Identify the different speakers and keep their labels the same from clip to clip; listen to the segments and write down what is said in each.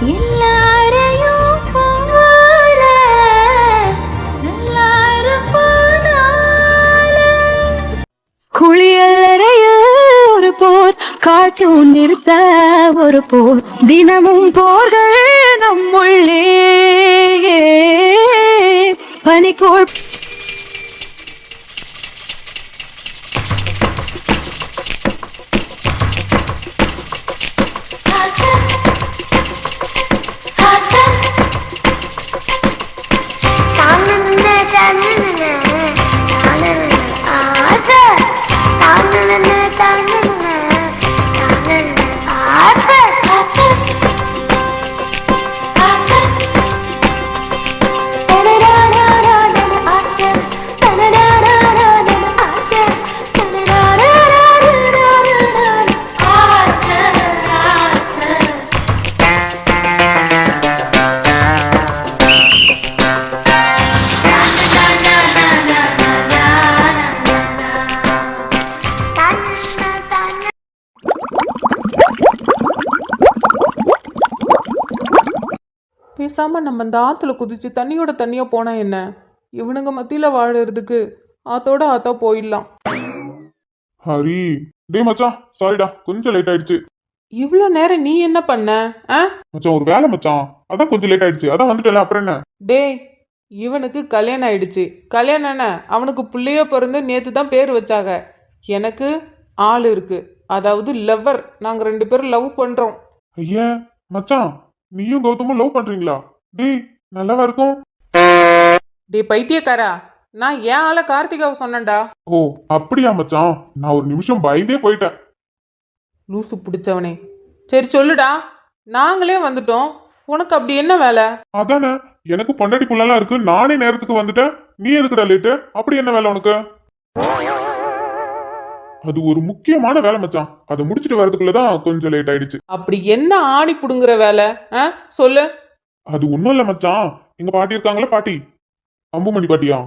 Speaker 1: எல்லாரையும் போல எல்லாரும் போனால குளியலறைய ஒரு போர் காற்றும் நிறுத்த ஒரு போர் தினமும் போர்கள் நம்முள்ளே பனிக்கோள்
Speaker 2: பேசாம நம்ம இந்த ஆத்துல குதிச்சு தண்ணியோட தண்ணியா போனா என்ன? இவனுங்க மத்தியில வாழறதுக்கு ஆத்தோட ஆத்தா போயிடலாம்.
Speaker 3: ஹரி, டேய் மச்சான், சாரிடா, கொஞ்சம் லேட் ஆயிடுச்சு.
Speaker 2: இவ்வளோ நேரம் நீ என்ன பண்ண?
Speaker 3: மச்சான் ஒரு வேலை மச்சான், அதான் கொஞ்சம் லேட் ஆயிடுச்சு, அதான் வந்துட்டல. அப்புறம் என்ன?
Speaker 2: டேய், இவனுக்கு கல்யாணம் ஆயிடுச்சு. கல்யாணம் என்ன, அவனுக்கு பிள்ளையோ பிறந்து நேத்து தான் பேர் வச்சாங்க. எனக்கு ஆள் இருக்கு, அதாவது லவ்வர். நாங்க 2 பேரும் லவ் பண்றோம்.
Speaker 3: ஐயா மச்சான், நீயும் கௌதமும் லவ் பண்றீங்களா? டேய் நல்லாவா இருக்கும்?
Speaker 2: டேய் பைத்தியக்காரா, நான் ஏன் ஆள கார்த்திகாவை சொன்னேன்டா.
Speaker 3: ஓ அப்படியா மச்சான், நான் ஒரு நிமிஷம் பயந்தே போயிட்டேன்.
Speaker 2: லூசு பிடிச்சவனே. சரி சொல்லுடா, நாங்களே வந்துட்டோம், உனக்கு அப்படி என்ன வேலை?
Speaker 3: அதானே, எனக்கு பொண்டாட்டி புள்ளலாம் இருக்கு, நானே நேரத்துக்கு வந்துட்டேன், நீ எதுக்குடா லேட்டு? அப்படி என்ன வேலை உனக்கு? அது ஒரு முக்கியமான வேலை மச்சான், அதை முடிச்சிட்டு வரதுக்குள்ளதான் கொஞ்சம் லேட் ஆயிடுச்சு.
Speaker 2: அப்படி என்ன ஆணி புடுங்குற வேலை? சொல்லு.
Speaker 3: அது ஒண்ணும் இல்ல மச்சான், எங்க பாட்டி இருக்காங்களா, பாட்டி அம்புமணி பாட்டியா?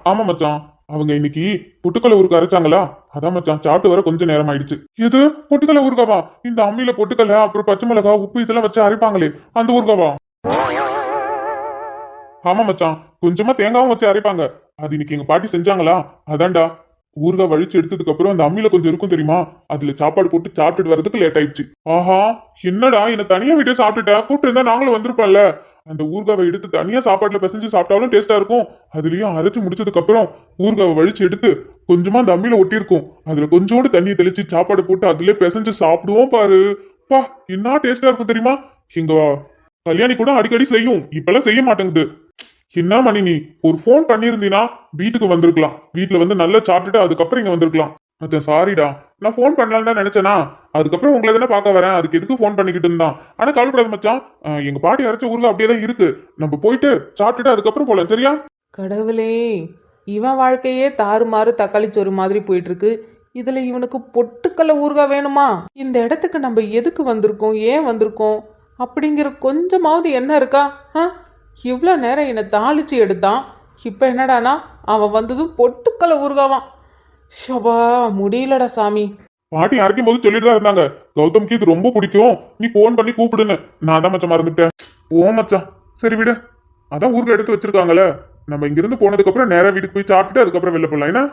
Speaker 3: ஆமா மச்சான், அவங்க இன்னைக்கு பொட்டுக்கலை ஊருக்கு அரைச்சாங்களா, அதான் மச்சான் சாப்பிட்டு வர கொஞ்சம் நேரம் ஆயிடுச்சு. எது பொட்டுக்கலை ஊருக்காவா? இந்த அம்மியில பொட்டுக்கலை அப்புறம் பச்சை மிளகா உப்பு இதெல்லாம் வச்சு அரைப்பாங்களே, அந்த ஊருக்காவா? ஆமா மச்சான், கொஞ்சமா தேங்காவும் வச்சு அரைப்பாங்க, அது இன்னைக்கு எங்க பாட்டி செஞ்சாங்களா, அதான்டா. ஊறுகாய் வழிச்சு எடுத்ததுக்கு அப்புறம் அந்த அம்மியில கொஞ்சம் இருக்கும் தெரியுமா, அதுல சாப்பாடு போட்டு சாப்பிட்டுட்டு வரதுக்கு லேட் ஆயிடுச்சு. ஆஹா, என்னடா என்ன தனியா வீட்டே சாப்பிட்டுட்டா, கூப்பிட்டு இருந்தா நாங்களும் வந்திருப்போம்ல. அந்த ஊறுகாவை எடுத்து தனியா சாப்பாட்டுல பிசைஞ்சு சாப்பிட்டாலும் டேஸ்டா இருக்கும். அதுலயும் அரைச்சு முடிச்சதுக்கு அப்புறம் ஊறுகாவை வழிச்சு எடுத்து கொஞ்சமா அந்த அம்மியில ஒட்டி இருக்கும், அதுல கொஞ்சோண்டு தண்ணியை தெளிச்சு சாப்பாடு போட்டு அதுல பிசைஞ்சு சாப்பிடுவோம் பாரு. பா, என்ன டேஸ்டா இருக்கும் தெரியுமா. எங்க கல்யாணி கூட அடிக்கடி செய்யும், இப்பெல்லாம் செய்ய மாட்டேங்குது. என்ன மணி, நீ ஒரு போன் பண்ணிருந்தீனா வீட்டுக்கு வந்திருக்கலாம், வீட்டுல வந்து நல்லா சாப்பிட்டுட்டு அதுக்கப்புறம் இங்க வந்திருக்கலாம். மச்சான் சாரிடா, நான் போன் பண்ணலான்னு தான் நினைச்சேனா, அதுக்கப்புறம் உங்களை தானே பார்க்க வரேன், அதுக்கு எதுக்கு போன் பண்ணிக்கிட்டு இருந்தான். ஆனா கவலைப்படாத மச்சான், எங்க பாட்டி அரைச்ச ஊருக்கு அப்படியே தான் இருக்கு, நம்ம போயிட்டு சாப்பிட்டுட்டு அதுக்கப்புறம் போலாம், சரியா?
Speaker 2: கடவுளே, இவன் வாழ்க்கையே தாறுமாறு தக்காளி சோறு மாதிரி போயிட்டு இருக்கு. இதுல இவனுக்கு பொட்டுக்கல்ல ஊறுகாய் வேணுமா? இந்த இடத்துக்கு நம்ம எதுக்கு வந்திருக்கோம், ஏன் வந்திருக்கோம் அப்படிங்கிற கொஞ்சமாவது என்ன இருக்கா? இவ்வளோ நேரம் என்னை தாளிச்சு எடுத்தான், இப்போ என்னடானா அவன் வந்ததும் பொட்டுக்கல்ல ஊறுகாவான். ஷபா, முடியலடா சாமி.
Speaker 3: பாட்டி அரைக்கும் போது சொல்லிட்டு தான் இருந்தாங்க, கௌதம்க்கு இது ரொம்ப பிடிக்கும், நீ போன் பண்ணி கூப்பிடுன்னு. நான் தான் மச்சான் மறந்துட்டேன். ஓ மச்சான், சரி விடு, அதான் ஊருக்கு எடுத்து வச்சிருக்காங்கல்ல, நம்ம இங்கிருந்து போனதுக்கு அப்புறம் நேரா வீட்டுக்கு போய் சாப்பிட்டுட்டு அதுக்கப்புறம் வெளில போடலாம் என்ன?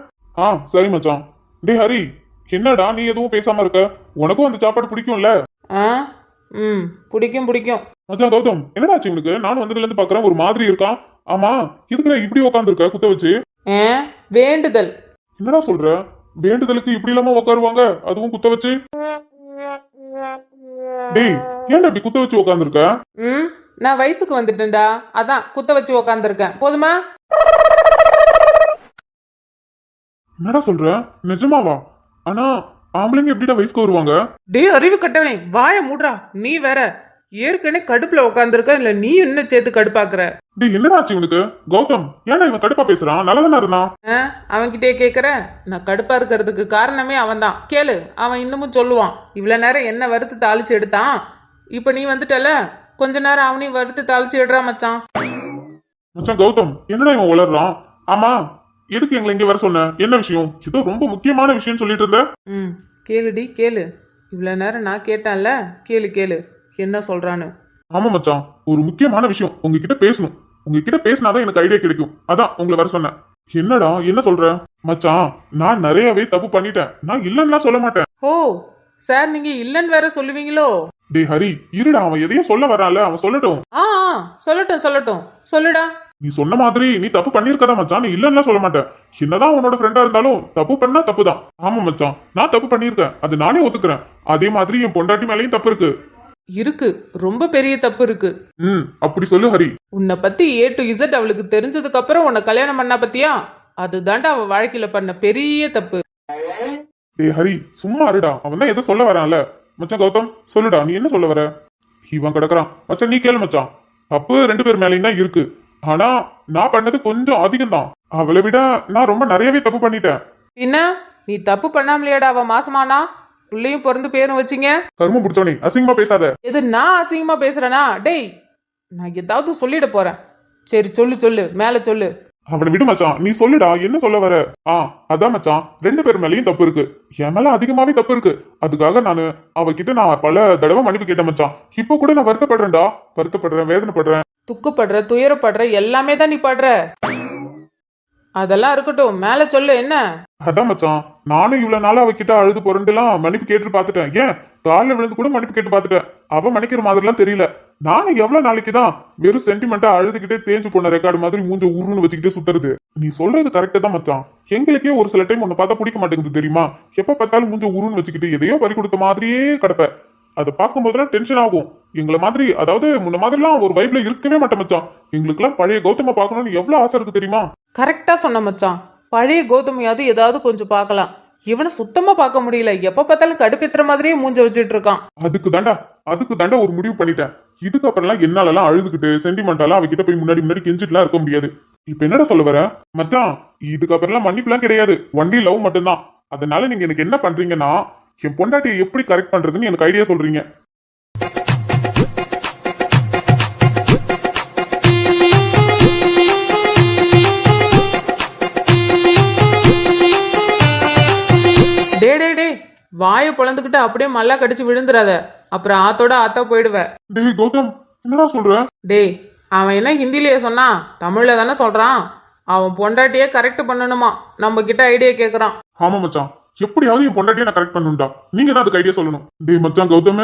Speaker 3: சரி மச்சான். டே ஹரி, என்னடா நீ எதுவும் பேசாம இருக்க, உனக்கும் அந்த சாப்பாடு பிடிக்கும்ல?
Speaker 2: பிடிக்கும் பிடிக்கும்.
Speaker 3: மச்சான் கௌதம், என்னடாச்சு இவனுக்கு? நானும் வந்ததுல இருந்து பாக்குறேன், ஒரு மாதிரி இருக்கான். ஆமா, இதுக்குடா இப்படி உட்காந்துருக்க குத்த வச்சு?
Speaker 2: வேண்டுதல்.
Speaker 3: என்னடா சொல்ற? வேண்டுதலுக்கு இப்படி இல்லாம உட்காருவாங்க, அதுவும் குத்த வச்சு? டேய், ஏன்டா இப்படி குத்த வச்சு உட்காந்துருக்க?
Speaker 2: நான் வயசுக்கு வந்துட்டேன்டா, அதான் குத்த வச்சு உட்காந்துருக்கேன். போதுமா?
Speaker 3: என்னடா சொல்ற, நிஜமாவா? ஆனா ஆம்பளைங்க எப்படிடா வயசுக்கு வருவாங்க?
Speaker 2: டேய் அறிவு கட்டவனே, வாய மூடுறா. நீ வேற ஏற்கனவே கடுப்புல உட்காந்துருக்க, இல்ல நீ இன்னும் சேர்த்து கடுப்பாக்குற.
Speaker 3: டேய் என்னடா ஆச்சு இவனுக்கு? கௌதம், ஏன்டா இவன் கடுப்பா பேசுறான்? நல்லதானே இருந்தான்.
Speaker 2: அவன்கிட்டே கேக்குற? நான் கடுப்பா இருக்கிறதுக்கு காரணமே அவன் தான். கேளு, அவன் இன்னமும் சொல்லுவான். இவ்வளவு நேரம் என்ன வறுத்து தாளிச்சு எடுத்தான், இப்ப நீ வந்துட்டல, கொஞ்ச நேரம் அவனையும் வறுத்து தாளிச்சு எடுறா மச்சான்.
Speaker 3: மச்சான் கௌதம், என்னடா இவன் உளறான்? ஆமா, எதுக்கு எங்களை இங்க வர சொன்ன? என்ன விஷயம்? ஏதோ ரொம்ப முக்கியமான விஷயம் சொல்லிட்டு இருந்த.
Speaker 2: கேளுடி கேளு. இவ்வளவு நேரம் நான் கேட்டேன்ல, கேளு கேளு என்ன சொல்றான்னு.
Speaker 3: ஆமா மச்சான், ஒரு முக்கியமான விஷயம் உங்ககிட்ட பேசணும். உங்ககிட்ட பேசினாதான் எனக்கு ஐடியா கிடைக்கும். அதான் உங்களை வர சொன்னேன். என்னடா என்ன சொல்ற? மச்சான், நான் நிறையவே தப்பு பண்ணிட்டேன். நான் இல்லன்னா சொல்ல மாட்டேன்.
Speaker 2: ஓ சார், நீங்க இல்லைன்னு வேற சொல்லுவீங்களோ?
Speaker 3: டேய் ஹரி, இருடா, அவன் எதையும் சொல்ல வரான்ல, அவன் சொல்லட்டும்.
Speaker 2: ஆ ஆ, சொல்லட்டும் சொல்லட்டும், சொல்லுடா.
Speaker 3: நீ சொன்ன மாதிரி நீ தப்பு பண்ணிருக்கதா மச்சான், நீ இல்லன்னா சொல்ல மாட்டேன். என்னதான் உன்னோட ஃப்ரெண்டா இருந்தாலும் தப்பு பண்ணா தப்பு தான். ஆமா மச்சான், நான் தப்பு பண்ணிருக்கேன், அது நானே ஒத்துக்கிறேன். அதே மாதிரி என் பொண்டாட்டி மேலயும் தப்பு இருக்கு.
Speaker 2: இருக்கு, ரொம்ப பெரிய தப்பு இருக்கு.
Speaker 3: அப்படி சொல்லு ஹரி.
Speaker 2: உன்னை பத்தி A to Z அவளுக்கு தெரிஞ்சதுக்கு அப்புறம் உன்னை கல்யாணம் பண்ணா பத்தியா, அதுதான்டா அவ வாழ்க்கையில பண்ண பெரிய தப்பு.
Speaker 3: டேய் ஹரி, சும்மா இருடா, அவன் தான் ஏதோ சொல்ல வரான்ல. மச்சான் கௌதம், சொல்லுடா, நீ என்ன சொல்ல வர? இவன் கிடக்குறான். மச்சான் நீ கேளு மச்சான். தப்பு 2 பேர் மேலேயும் தான் இருக்கு. ஆனா நான் பண்ணது கொஞ்சம் அதிகம் தான். அவளை விட நான் ரொம்ப நிறையவே தப்பு பண்ணிட்டேன்.
Speaker 2: என்ன, நீ தப்பு பண்ணாமலையாடா அவ மாசமானா? புள்ளையும் பிறந்து பேரும் வச்சிங்க.
Speaker 3: கருமம் பிடிச்சோனே, அசிங்கமா பேசாத.
Speaker 2: எது நான் அசிங்கமா பேசுறேனா? டேய், நான் ஏதாவது சொல்லிட போறேன். சரி சொல்லு சொல்லு, மேல சொல்லு.
Speaker 3: அவனை விடு மச்சான், நீ சொல்லுடா, என்ன சொல்ல வர? அதான் மச்சான், 2 பேர் மேலேயும் தப்பு இருக்கு. என் மேல அதிகமாவே தப்பு இருக்கு. அதுக்காக அவகிட்ட நான் பல தடவை மன்னிப்பு கேட்டேன் மச்சான். இப்போ கூட நான் வருத்தப்படுறேன்டா, வருத்தப்படுறேன், வேதனைப்படுறேன்.
Speaker 2: துக்கப்படுற, துயரப்படுற, எல்லாமே தான் நீ படுற. அதெல்லாம் இருக்கட்டும், மேல சொல்லு என்ன?
Speaker 3: அதான் மச்சான், நானும் இவ்வளவு நாள் அவகிட்ட அழுது புரண்டுலாம் மன்னிப்பு கேட்டு பாத்துட்டேன். ஏன் காலில் விழுந்து கூட மன்னிப்பு கேட்டு பாத்துட்டேன். அவ மன்னிக்கிற மாதிரிலாம் தெரியல. நானும் எவ்வளவு நாளைக்கு தான் வெறும் சென்டிமெண்டா அழுதுகிட்டே தேஞ்சு போன ரெக்கார்டு மாதிரி மூஞ்ச உருன்னு வச்சுக்கிட்டே சுத்துறது. நீ சொல்றது கரெக்டா தான் மச்சான். எங்களுக்கே ஒரு சில டைம் உன்னை பார்த்தா பிடிக்க மாட்டேங்குது தெரியுமா? எப்ப பார்த்தாலும் மூஞ்ச உருன்னு வச்சுக்கிட்டு எதையோ பறி கொடுத்த மாதிரியே கிடப்ப. அதை பார்க்கும்போதுலாம் டென்ஷன் ஆகும். எங்களை மாதிரி, அதாவது முன்ன மாதிரிலாம் ஒரு வைப்ல இருக்கவே மாட்டேன் மச்சான். எங்களுக்குலாம் பழைய கௌதம பார்க்கணும்னு எவ்வளவு ஆசை இருக்கு தெரியுமா?
Speaker 2: கரெக்டா சொன்ன மச்சான். பழைய கௌதமியாவது ஏதாவது கொஞ்சம் பார்க்கலாம். இவனை சுத்தமா பார்க்க முடியல. எப்ப பார்த்தாலும் கடுப்பேத்துற மாதிரியே மூஞ்ச வச்சுட்டு இருக்கான்.
Speaker 3: அதுக்கு தாண்டா ஒரு முடிவு பண்ணிட்டேன். இதுக்கப்புறம்லாம் என்னாலலாம் அழுதுகிட்டு சென்டிமெண்டாலாம் அவகிட்ட போய் முன்னாடி கெஞ்சிட்டுலாம் இருக்க முடியாது. இப்ப என்னடா சொல்ல வர மச்சான்? இதுக்கப்புறம்லாம் மன்னிப்புலாம் கிடையாது, ஒன்லி லவ் மட்டும்தான். அதனால நீங்க எனக்கு என்ன பண்றீங்கன்னா, என் பொண்டாட்டியை எப்படி கரெக்ட் பண்றதுன்னு எனக்கு ஐடியா சொல்றீங்க.
Speaker 2: டே டே டே, வாயை பொழந்துக்கிட்டு அப்படியே மல்லா கடிச்சு விழுந்துடாத. அப்புறம் ஆத்தோட ஆத்தா போயிடுவ.
Speaker 3: டேய் கௌதம், என்னடா சொல்ற?
Speaker 2: டேய், அவன் என்ன ஹிந்திலேயே சொன்னான்? தமிழ்ல தானே சொல்றான். அவன் பொண்டாட்டியே கரெக்ட் பண்ணணுமா, நம்ம கிட்ட ஐடியா கேக்குறான்.
Speaker 3: ஆமா மச்சான், எப்படியாவது என் பொண்டாட்டியை நான் கரெக்ட் பண்ணுண்டா. நீங்க தான் அதுக்கு ஐடியா சொல்லணும். டேய் மச்சான் கௌதம்,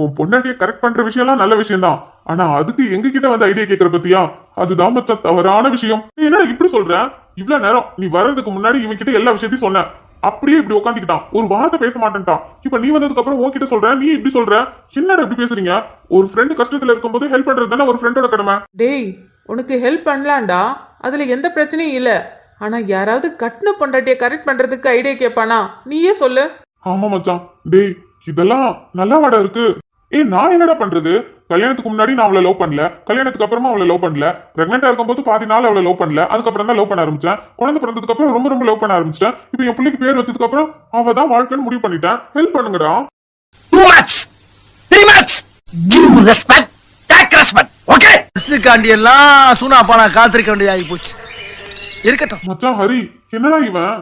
Speaker 3: உன் பொண்டாட்டியை கரெக்ட் பண்ற விஷயம்லாம் நல்ல விஷயம் தான். ஆனா அதுக்கு எங்க கிட்ட வந்து ஐடியா கேட்கற பத்தியா, அதுதான் மச்சான் தவறான விஷயம். நீ என்னடா இப்படி சொல்ற? இவ்வளவு நேரம் நீ வர்றதுக்கு முன்னாடி இவன் கிட்ட எல்லா விஷயத்தையும் சொன்ன. அப்படியே இப்படி உட்காந்துக்கிட்டான், ஒரு வார்த்தை பேச மாட்டேன்ட்டான். இப்ப நீ வந்ததுக்கு அப்புறம் உன்கிட்ட சொல்ற, நீ இப்படி சொல்ற. என்னடா இப்படி பேசுறீங்க? ஒரு ஃப்ரெண்டு கஷ்டத்துல இருக்கும்போது ஹெல்ப் பண்றது தானே ஒரு ஃப்ரெண்டோட கடமை.
Speaker 2: டேய், உனக்கு ஹெல்ப் பண்ணலாம்டா, அதுல எந்த பிரச்சனையும் இல்ல. ஆனா யாராவது கட்டின பொண்டாட்டியை கரெக்ட் பண்றதுக்கு ஐடியா கேட்பானா? நீயே சொல்லு.
Speaker 3: ஆமா மச்சான், டேய் இதெல்லாம் நல்லா வாடா இருக்கு. நான் என்னடா பண்றது? கல்யாணத்துக்கு முன்னாடி நான் அவளை லவ் பண்ணல, கல்யாணத்துக்கு அப்புறமா அவளை லவ் பண்ணல, பிரெக்னெண்டா இருக்கும்போது பாதி நாள் அவளை லவ் பண்ணல, அதுக்கப்புறம் தான் லவ் பண்ண ஆரம்பிச்சேன். குழந்தை பிறந்ததுக்கு அப்புறம் ரொம்ப ரொம்ப லவ் பண்ண ஆரம்பிச்சிட்டேன். இப்போ என் பிள்ளைக்கு பேர் வச்சதுக்கு அப்புறம் அவ தான் வாழ்க்கைன்னு முடிவு பண்ணிட்டேன். ஹெல்ப் பண்ணுங்கடா.
Speaker 4: Too much! Too much! Give respect, take respect, okay? காண்டி எல்லாம் சூனா பானா காத்திருக்க வேண்டியதாகி போச்சு. இருக்கட்டும்.
Speaker 3: மச்சான் ஹரி, என்னடா இவன்?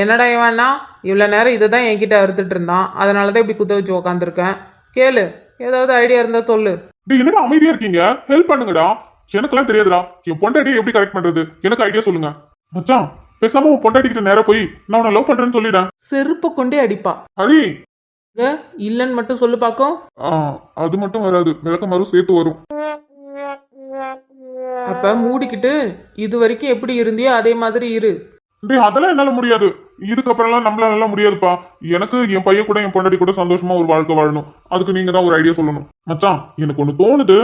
Speaker 2: என்னடா இவன்னா, இவ்வளோ நேரம் இதை தான் என்கிட்ட அறுத்துட்டு இருந்தான். அதனால தான் இப்படி குத்த வச்சு உக்காந்துருக்கேன். கேளு, ஏதாவது ஐடியா இருந்தா சொல்லு.
Speaker 3: டேய் என்னடா அமைதியா இருக்கீங்க? ஹெல்ப் பண்ணுங்கடா. எனக்கெல்லாம் தெரியாதுடா, என் பொண்டாட்டியை எப்படி கரெக்ட் பண்றது, எனக்கு ஐடியா சொல்லுங்க. மச்சான் பேசாம உன் பொண்டாட்டி கிட்ட நேரா போய் நான் உன்னை லவ் பண்றேன்னு சொல்லிடேன்.
Speaker 2: செருப்பு கொண்டே அடிப்பா.
Speaker 3: ஹரி,
Speaker 2: இல்லன்னு மட்டும் சொல்லு பாக்கும்.
Speaker 3: அது மட்டும் வராது, விளக்க மறு சேர்த்து வரும்.
Speaker 2: அப்ப மூடிக்கிட்டு இது வரைக்கும் எப்படி இருந்தியோ அதே மாதிரி இரு.
Speaker 3: டேய் அதெல்லாம் என்னால முடியாது. இதுக்கப்புறம்லாம் நம்மளால முடியாதுப்பா. எனக்கு என் பையன் கூட என் பொண்டாட்டி கூட சந்தோஷமா ஒரு வாழ்க்கை வாழணும். அதுக்கு நீங்க தான் ஒரு ஐடியா சொல்லணும். மச்சான் எனக்கு ஒண்ணு தோணுது,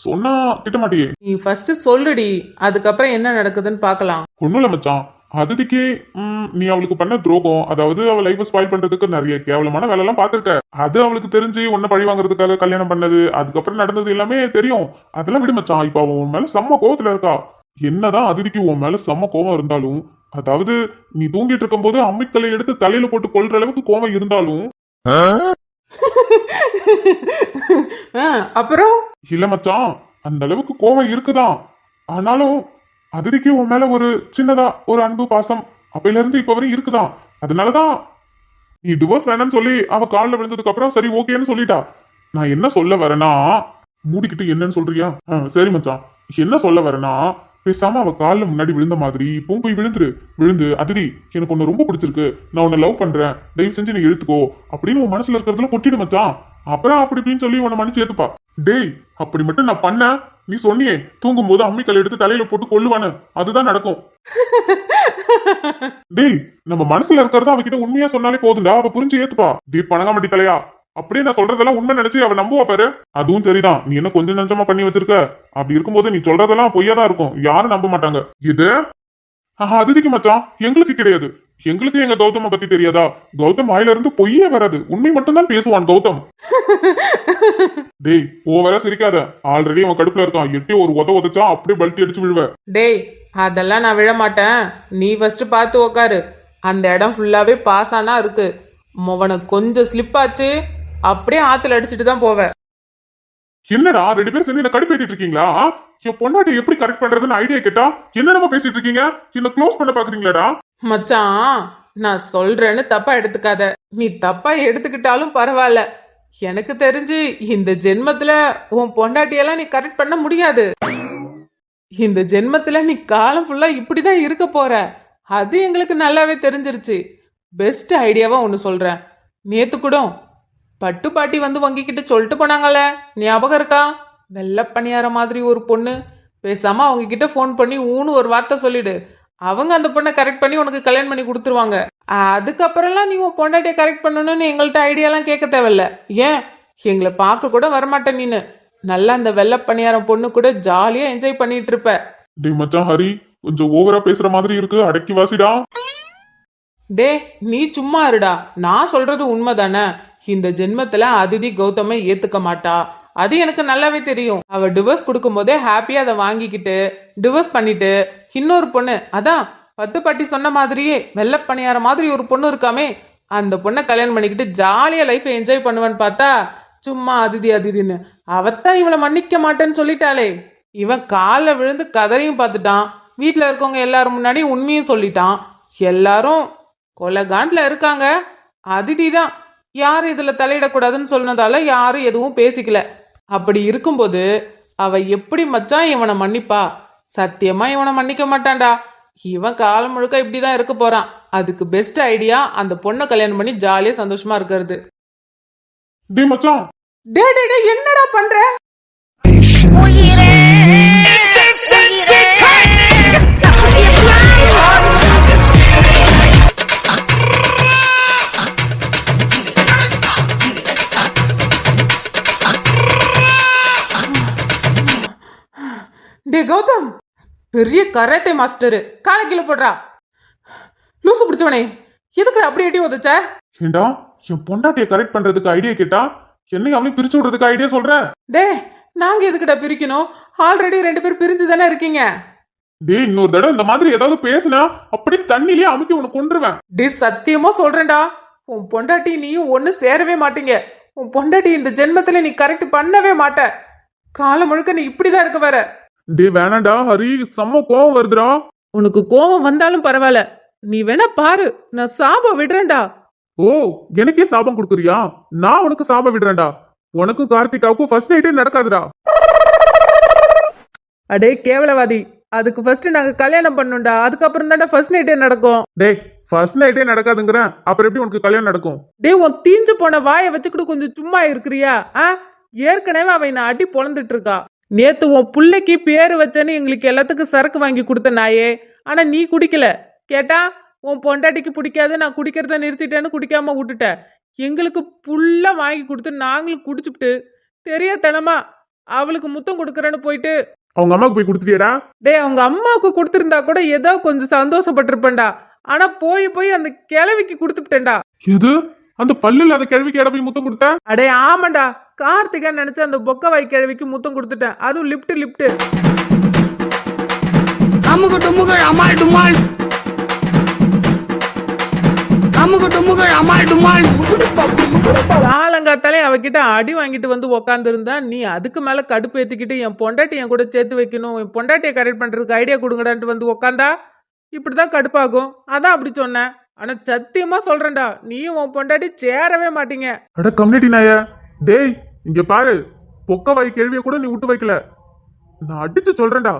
Speaker 3: சொன்னா திட்ட மாட்டியே.
Speaker 2: நீ ஃபர்ஸ்ட் சொல்லுடி, அதுக்கப்புறம் என்ன நடக்குதுன்னு பார்க்கலாம்.
Speaker 3: ஒண்ணும் இல்ல மச்சான், அதுக்கே நீ அவளுக்கு பண்ண துரோகம், அதாவது அவள் லைஃப் ஸ்பாயில் பண்றதுக்கு நிறைய கேவலமான வேலை எல்லாம் பாத்துருக்க. அது அவளுக்கு தெரிஞ்சு உன்னை பழி வாங்குறதுக்காக கல்யாணம் பண்ணது, அதுக்கப்புறம் நடந்தது எல்லாமே தெரியும். அதெல்லாம் விடு மச்சான். இப்ப அவன் உன் மேல செம்ம கோவத்துல இருக்கா. என்னதான் அதிதிக்கு உன் மேல செம்ம கோவம் இருந்தாலும், அதாவது நீ தூங்கிட்டு இருக்கும் போது அம்மிக்கல்லை எடுத்து தலையில போட்டு கொள்ற அளவுக்கு கோவம் இருந்தாலும்
Speaker 2: அப்புறம்
Speaker 3: இல்ல மச்சான், அந்த அளவுக்கு கோவம் இருக்குதான். ஆனாலும் அதிதிக்கு உன் மேல ஒரு சின்னதா ஒரு அன்பு பாசம் அப்பையில இருந்து இப்ப வரையும் இருக்குதான். அதனாலதான் நீ டிவோர்ஸ் வேணும்னு சொல்லி அவ காலில் விழுந்ததுக்கு அப்புறம் சரி ஓகேன்னு சொல்லிட்டா. நான் என்ன சொல்ல வரேன்னா, மூடிக்கிட்டு என்னன்னு சொல்றியா? சரி மச்சான், என்ன சொல்ல வரேன்னா, பேசாம அவ கால்ல முன்னாடி விழுந்த மாதிரி இப்பவும் போய் விழுந்து அதிரி எனக்கு உன்னை ரொம்ப பிடிச்சிருக்கு, நான் உன்னை லவ் பண்றேன், தயவு செஞ்சு நீ எடுத்துக்கோ அப்படின்னு உன் மனசுல இருக்கிறதுல கொட்டிடு மச்சான். அப்புறம் அப்படி இப்படின்னு சொல்லி உன்னை மன்னிச்சு ஏத்துப்பா. டேய், அப்படி மட்டும் நான் பண்ண, நீ சொன்னியே தூங்கும் போது அம்மிக்கல் எடுத்து தலையில போட்டு கொல்லுவானு, அதுதான் நடக்கும். டேய், நம்ம மனசுல இருக்கிறத அவகிட்ட உண்மையா சொன்னாலே போதுண்டா, அவ புரிஞ்சு ஏத்துப்பா. டேய் பணங்காமட்டி தலையா, அப்படியே நான் சொல்றதெல்லாம் உண்மை நினைச்சு அவ நம்புவா பாரு. அதுவும் சரிதான், நீ என்ன கொஞ்சம் நஞ்சமா பண்ணி வச்சிருக்க. அப்படி இருக்கும்போது நீ சொல்றதெல்லாம் பொய்யா தான் இருக்கும், யாரும் நம்ப மாட்டாங்க. இது அதிதிக்கு மச்சான், எங்களுக்கு கிடையாது. எங்களுக்கு எங்க கௌதம பத்தி தெரியாதா? கௌதம் வாயில இருந்து பொய்யே வராது, உண்மை மட்டும்தான் பேசுவான் கௌதம். டேய் ஓவரா சிரிக்காத, ஆல்ரெடி அவன் கடுப்புல இருக்கான். எட்டி ஒரு உதச்சா அப்படியே பல்ட்டி அடிச்சு விழுவ.
Speaker 2: டேய் அதெல்லாம் நான் விழ மாட்டேன், நீ ஃபர்ஸ்ட் பார்த்து உக்காரு. அந்த இடம் ஃபுல்லாவே பாசானா இருக்கு, உனக்கு கொஞ்சம் ஸ்லிப் ஆச்சு அப்படியே ஆத்துல அடிச்சுட்டு தான் போவேன்.
Speaker 3: என்னடா 2 பேரும் சேர்ந்து என்ன கடுப்பேத்திட்டு இருக்கீங்களா? என் பொண்டாட்டி எப்படி கரெக்ட் பண்றதுன்னு ஐடியா கேட்டா என்னடா பேசிட்டு இருக்கீங்க? என்ன க்ளோஸ் பண்ண பாக்குறீங்களாடா?
Speaker 2: மச்சான், நான் சொல்றேன்னு தப்பா எடுத்துக்காத. நீ தப்பா எடுத்துக்கிட்டாலும் பரவாயில்ல, எனக்கு தெரிஞ்சு இந்த ஜென்மத்துல உன் பொண்டாட்டியெல்லாம் நீ கரெக்ட் பண்ண முடியாது. இந்த ஜென்மத்துல நீ காலம் ஃபுல்லா இப்படிதான் இருக்க போற, அது எங்களுக்கு நல்லாவே தெரிஞ்சிருச்சு. பெஸ்ட் ஐடியாவா ஒன்று சொல்றேன். நேத்து கூட பட்டு பாட்டி வந்து வங்கிக்கிட்டு சொல்லிட்டு போனாங்கல்ல, ஞாபகம் இருக்கா? வெள்ளை பணியார மாதிரி ஒரு பொண்ணு, பேசாம அவங்க கிட்ட ஃபோன் பண்ணி ஊன்னு ஒரு வார்த்தை சொல்லிடு, அவங்க அந்த பொண்ணை கரெக்ட் பண்ணி உனக்கு கல்யாணம் பண்ணி கொடுத்துருவாங்க. அதுக்கப்புறம்லாம் நீ உன் பொண்டாட்டியை கரெக்ட் பண்ணணும்னு எங்கள்கிட்ட ஐடியாலாம் கேட்க தேவையில்ல. ஏன் எங்களை பார்க்க கூட வரமாட்டேன் நீனு. நல்லா அந்த வெள்ளை பணியாரம் பொண்ணு கூட ஜாலியா என்ஜாய் பண்ணிட்டு இருப்ப.
Speaker 3: டேய் மச்சான் ஹரி, கொஞ்சம் ஓவரா பேசுற மாதிரி இருக்கு, அடக்கி வாசிடா.
Speaker 2: டே நீ சும்மா இருடா, நான் சொல்றது உண்மைதானே. இந்த ஜென்மத்துல அதிதி கௌதமை ஏத்துக்க மாட்டா, அது எனக்கு நல்லாவே தெரியும். அவ டிவோர்ஸ் கொடுக்கும் போதே ஹாப்பியா அதை வாங்கிக்கிட்டு டிவோர்ஸ் பண்ணிட்டு இன்னொரு பொண்ணு, அதான் பத்து பாட்டி சொன்ன மாதிரியே வெள்ளை பணியார மாதிரி ஒரு பொண்ணு இருக்காமே, அந்த பொண்ணை கல்யாணம் பண்ணிக்கிட்டு ஜாலியா லைஃபை என்ஜாய் பண்ணுவேன்னு பார்த்தா சும்மா அதிதி அதிதின்னு அவத்தான் இவளை மன்னிக்க மாட்டேன்னு சொல்லிட்டாளே. இவன் காலில் விழுந்து கதறையும் பார்த்துட்டான், வீட்டில் இருக்கவங்க எல்லாரும் முன்னாடி உண்மையும் சொல்லிட்டான். எல்லாரும் கொலகாண்டில் இருக்காங்க. அதிதி தான் யாரும் இதில் தலையிடக்கூடாதுன்னு சொன்னதால யாரும் எதுவும் பேசிக்கல. அப்படி இருக்கும்போது அவ எப்படி மச்சான் இவனை மன்னிப்பா? சத்தியமா இவனை மன்னிக்க மாட்டான்டா. இவன் காலம் முழுக்க இப்படிதான் இருக்க போறான். அதுக்கு பெஸ்ட் ஐடியா அந்த பொண்ணை கல்யாணம் பண்ணி ஜாலியா சந்தோஷமா இருக்கிறது.
Speaker 3: டேய் மச்சான்,
Speaker 2: டே டே டே என்னடா பண்ற? டே கௌதம், பெரிய கராத்தே மாஸ்டரு, காலை கீழே போடுறா. லூசு பிடிச்சவனே, எதுக்கு அப்படி எட்டி உதச்ச?
Speaker 3: ஏண்டா என் பொண்டாட்டியை கரெக்ட் பண்றதுக்கு ஐடியா கேட்டா என்னை அவனையும் பிரிச்சு விடுறதுக்கு ஐடியா சொல்ற?
Speaker 2: டே நாங்க எதுக்குடா பிரிக்கணும்? ஆல்ரெடி 2 பேர் பிரிஞ்சு தானே இருக்கீங்க.
Speaker 3: டேய் இன்னொரு தடவை இந்த மாதிரி ஏதாவது பேசினா அப்படி தண்ணிலேயே அமுக்கி உனக்கு கொன்றுவேன்.
Speaker 2: டே சத்தியமா சொல்றேன்டா, உன் பொண்டாட்டி நீயும் ஒண்ணு சேரவே மாட்டீங்க. உன் பொண்டாட்டி இந்த ஜென்மத்துல நீ கரெக்ட் பண்ணவே மாட்ட. காலம் முழுக்க நீ இப்படிதான் இருக்க வர.
Speaker 3: டே வேணாண்டா ஹரி, செம்ம கோவம் வருதுடா.
Speaker 2: உனக்கு கோவம் வந்தாலும் பரவாயில்ல, நீ வேணா பாரு, நான் சாபம் விடுறேன்டா.
Speaker 3: ஓ எனக்கே சாபம் கொடுக்குறியா? நான் உனக்கு சாபம் விடுறேன்டா. உனக்கும் கார்த்திகாவுக்கும் ஃபர்ஸ்ட் நைட்டே நடக்காதுடா.
Speaker 2: அடே கேவலவாதி, அதுக்கு ஃபர்ஸ்ட் நாங்க கல்யாணம் பண்ணோம்டா, அதுக்கப்புறம் தான்டா ஃபர்ஸ்ட் நைட்டே நடக்கும்.
Speaker 3: டேய் ஃபர்ஸ்ட் நைட்டே நடக்காதுங்கிறேன், அப்புறம் எப்படி உனக்கு கல்யாணம் நடக்கும்?
Speaker 2: டே உன் தீஞ்சு போன வாயை வச்சுக்கிட்டு கொஞ்சம் சும்மா இருக்கிறியா? ஏற்கனவே அவன் நான் அடி பொழந்துட்டு இருக்கா. நேத்து உன் பிள்ளைக்கு பேரு வச்சேன்னு எங்களுக்கு எல்லாத்துக்கும் சரக்கு வாங்கி கொடுத்த நாயே, ஆனா நீ குடிக்கல. கேட்டா உன் பொண்டாட்டிக்கு பிடிக்காது, நான் குடிக்கிறத நிறுத்திட்டேன்னு குடிக்காம விட்டுட்ட. எங்களுக்கு புல்லா வாங்கி கொடுத்து நாங்களும் குடிச்சுட்டு தெரியாதனமா அவளுக்கு முத்தம் கொடுக்கறேன்னு போயிட்டு
Speaker 3: அவங்க அம்மாவுக்கு போய் கொடுத்துட்டியடா?
Speaker 2: டே அவங்க அம்மாவுக்கு கொடுத்துருந்தா கூட ஏதோ கொஞ்சம் சந்தோஷப்பட்டிருப்பேன்டா, ஆனா போய் போய் அந்த கிழவிக்கு கொடுத்துட்டேன்டா.
Speaker 3: எது அந்த பல்லு இல்லாத கிழவிக்கு இடம் போய் முத்தம் கொடுத்த?
Speaker 2: அடே ஆமாண்டா, கார்த்திகா நினைச்சு அந்த பொக்கவாய் கிழவிக்கு முத்தம் கொடுத்துட்டேன். அதுவும் லிப்ட்.
Speaker 4: அமுகு டுமுகு அமால் டுமால், அமுகு டுமுகு அமால் டுமால்.
Speaker 2: காலங்காத்தாலே அவகிட்ட அடி வாங்கிட்டு வந்து உக்காந்து இருந்தா, நீ அதுக்கு மேல கடுப்பு ஏத்திக்கிட்டு என் பொண்டாட்டி என் கூட சேர்த்து வைக்கணும், என் பொண்டாட்டியை கரெக்ட் பண்றதுக்கு ஐடியா கொடுங்கடான்ட்டு வந்து உக்காந்தா இப்படிதான் கடுப்பாகும். அதான் அப்படி சொன்னேன். ஆனா சத்தியமா சொல்றேன்டா, நீயும் உன் பொண்டாட்டி சேரவே மாட்டீங்க.
Speaker 3: அட கம்யூனிட்டி நாய, டேய் இங்க பாரு, பொக்க வாய் கேள்விய கூட நீ விட்டு வைக்கல. நான் அடிச்சு சொல்றேன்டா,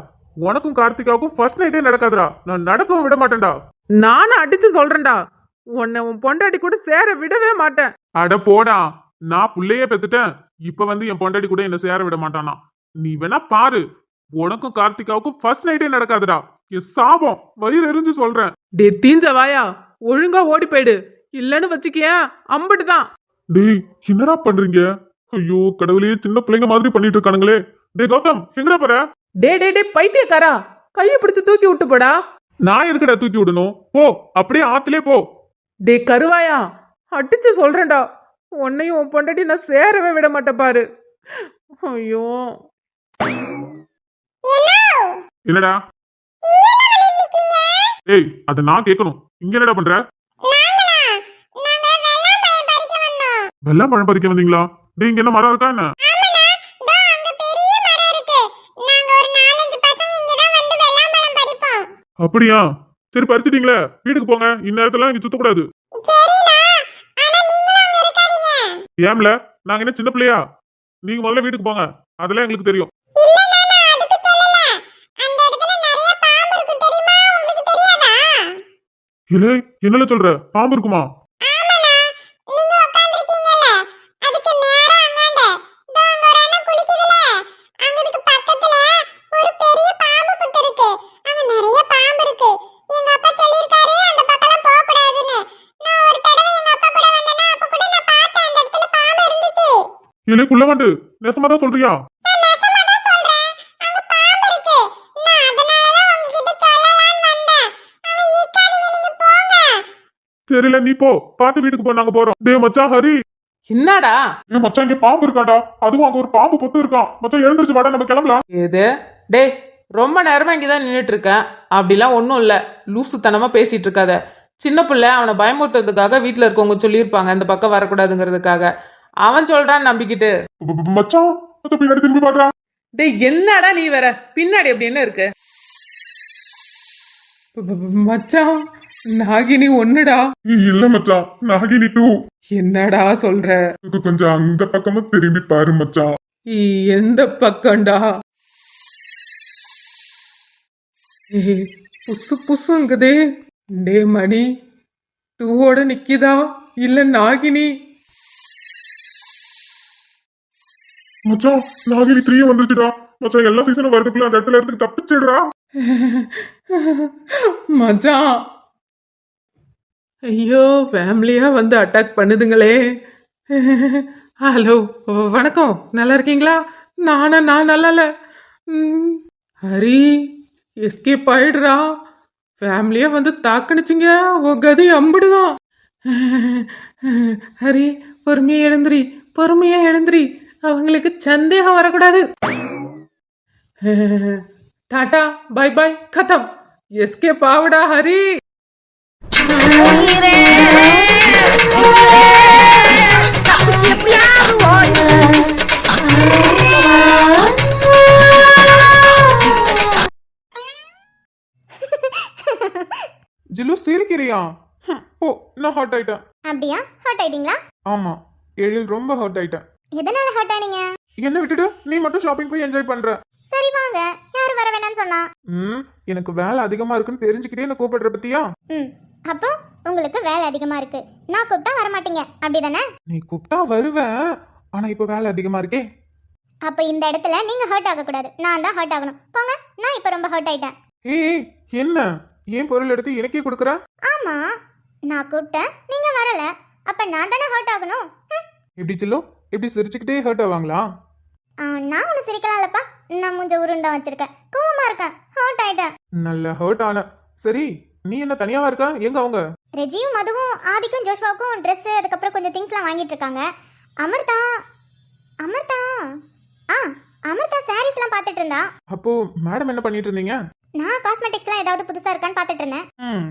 Speaker 3: உனக்கும் கார்த்திகாவுக்கும் ஃபர்ஸ்ட் நைட்டே நடக்காதுடா. நான் நடக்கவும் விட மாட்டேன்டா.
Speaker 2: நானும் அடிச்சு சொல்றேன்டா, உன்னை உன் பொண்டாட்டி கூட சேர விடவே மாட்டேன்.
Speaker 3: அட போடா, நான் புள்ளையே பெத்துட்டேன். இப்ப வந்து என் பொண்டாட்டி கூட என்ன சேர விட மாட்டானா? நீ வேணா பாரு, உனக்கும் கார்த்திகாவுக்கும் ஃபர்ஸ்ட் நைட்டே நடக்காதுடா. என் சாபம், வயிறு எரிஞ்சு சொல்றேன்.
Speaker 2: டே தீஞ்ச வாயா, ஒழுங்கா ஓடி போயிடு, இல்லன்னு வச்சுக்கியேன் அம்பிட்டுதான்.
Speaker 3: டேய், என்னடா பண்றீங்க? ஐயோ கடவுளே, சின்ன பிள்ளைங்க மாதிரி பண்ணிட்டு இருக்கானுங்களே. டேய் கௌதம், எங்கடா போற?
Speaker 2: டே டே டே பைத்தியக்காரா, கையை பிடிச்சு தூக்கி விட்டு போடா.
Speaker 3: நான் எதுக்குடா தூக்கி விடணும்? போ, அப்படியே ஆத்திலே போ.
Speaker 2: டே கருவாயா, அடிச்சு சொல்றேன்டா, உன்னையும் உன் பொண்டாட்டி நான் சேரவே விட மாட்டேன் பாரு. ஐயோ
Speaker 3: என்னடா? ஏய், அத நான் கேட்கணும். இங்க என்னடா பண்ற? வெள்ளம் பழம் பறிக்க வந்தீங்களா? டேய், இங்க என்ன மரம் இருக்கா என்ன? அப்படியா? சரி, பறிச்சிட்டீங்களே, வீட்டுக்கு போங்க. இந்நேரத்துல இங்க சுத்தக்கூடாது. ஏம்ல, நாங்க என்ன சின்ன பிள்ளையா? நீங்க முதல்ல வீட்டுக்கு போங்க, அதெல்லாம் எங்களுக்கு தெரியும். இல்ல, என்னல சொல்ற? பாம்பு இருக்குமா? இல்லை, குள்ள வந்து நெசமாதான் சொல்றியா? சரில, நீ போ, பாத்து வீட்டுக்கு போ, நாங்க போறோம். டேய் மச்சான் ஹரி.
Speaker 2: என்னடா?
Speaker 3: ஏ மச்சான், இங்க பாம்பு இருக்காடா. அதுவும் அங்க ஒரு பாம்பு பொத்து இருக்கான். மச்சான் எழுந்திருச்சு வாடா, நம்ம கிளம்பலாம்.
Speaker 2: எது? டே ரொம்ப நேரமா இங்கதான் நின்றுட்டு இருக்கேன். அப்படிலாம் ஒன்றும் இல்லை, லூசுத்தனமா பேசிட்டு இருக்காத. சின்ன பிள்ளை, அவனை பயமுறுத்துறதுக்காக வீட்டில் இருக்கவங்க சொல்லியிருப்பாங்க இந்த பக்கம் வரக்கூடாதுங்கிறதுக்காக. அவன் சொல்றான்னு நம்பிக்கிட்டு.
Speaker 3: மச்சான், மச்சான் பின்னாடி திரும்பி பாக்குறா.
Speaker 2: டே என்னடா நீ வேற, பின்னாடி அப்படி என்ன இருக்கு? மச்சான், நாகினி ஒண்ணுடா.
Speaker 3: இல்ல மச்சான், நாகினி 2.
Speaker 2: என்னடா சொல்ற?
Speaker 3: கொஞ்சம் அந்த பக்கமா திரும்பி பாரு மச்சான்.
Speaker 2: எந்த பக்கம்டா? புசு புசுங்குதே. டே மணி 2ஓட நிக்கிதா இல்ல நாகினி?
Speaker 3: மச்சான், நாகினி 3 வந்துச்சுடா. மச்சான், எல்லா சீசனும் வரதுக்குள்ள அந்த இடத்துல இருந்து தப்பிச்சிடுறா.
Speaker 2: மச்சான், ஐயோ ஃபேமிலியா வந்து அட்டாக் பண்ணுதுங்களே. ஹலோ, வணக்கம், நல்லா இருக்கீங்களா? நான் நல்லா இல்ல. ஹரி, எஸ்கேப் ஆயிடுறா. ஃபேமிலியா வந்து தாக்கணிச்சிங்க, உன் கதி அம்பிடுதான். ஹரி, பொறுமையா எழுந்திரி, அவங்களுக்கு சந்தேகம் வரக்கூடாது. டாடா, பை பை, கதம், எஸ்கேப் ஆவுடா ஹரி. ஜில்லு சிரிக்கிறியா? ஓ, நான் ஹர்ட் ஆயிட்டேன்.
Speaker 5: அப்படியா? ஹர்ட் ஆயிட்டீங்களா?
Speaker 2: ஆமா, எழில் ரொம்ப ஹர்ட் ஆயிட்டேன்.
Speaker 5: எதனால ஹர்ட் ஆனீங்க?
Speaker 2: என்ன விட்டுட்டு நீ மட்டும் ஷாப்பிங் போய் என்ஜாய் பண்ற.
Speaker 5: சரி வாங்க, யாரும் வர வேணாம்னு சொன்னா?
Speaker 2: எனக்கு வேலை அதிகமா இருக்குன்னு தெரிஞ்சுக்கிட்டே என்ன கூப்பிடுற பத்தியா?
Speaker 5: அப்போ உங்களுக்கு வேலை அதிகமா இருக்கு, நான் கூப்பிட்டா வர மாட்டீங்க, அப்படிதானே?
Speaker 2: நீ கூப்பிட்டா வருவேன், ஆனா இப்ப வேலை அதிகமா இருக்கே.
Speaker 5: அப்ப இந்த இடத்துல நீங்க ஹர்ட் ஆக கூடாது, நான் தான் ஹர்ட் ஆகணும். போங்க, நான் இப்ப ரொம்ப ஹர்ட் ஆயிட்டேன்.
Speaker 2: ஏய், என்ன ஏன் பொருள் எடுத்து எனக்கே கொடுக்குற?
Speaker 5: ஆமா, நான் கூப்பிட்டேன், நீங்க வரல, அப்ப நான் தானே ஹர்ட் ஆகணும்.
Speaker 2: எப்படி சில்லு, எப்படி சிரிச்சுக்கிட்டே ஹர்ட் ஆவாங்களா?
Speaker 5: நான் ஒண்ணு சிரிக்கலாம்லப்பா, நான் மூஞ்ச உருண்டா வச்சிருக்கேன், கோவமா இருக்கேன், ஹர்ட் ஆயிட்டேன்.
Speaker 2: நல்ல ஹர்ட் ஆன. சரி, நீ என்ன தனியாவா இருக்கா? எங்க அவங்க?
Speaker 5: ரெஜியும் மதுவும் ஆதிக்கும் ஜோஷ்வாவுக்கும் ட்ரெஸ், அதுக்கப்புறம் கொஞ்சம் திங்ஸ்லாம் வாங்கிட்டு இருக்காங்க. அமிர்தா அமிர்தா அமிர்தா சாரீஸ்லாம் பார்த்துட்டு இருந்தா.
Speaker 2: அப்போ மேடம் என்ன பண்ணிட்டு இருந்தீங்க?
Speaker 5: நான் காஸ்மெட்டிக்ஸ்லாம் ஏதாவது புதுசா இருக்கான்னு பார்த்துட்டு இருந்தேன்.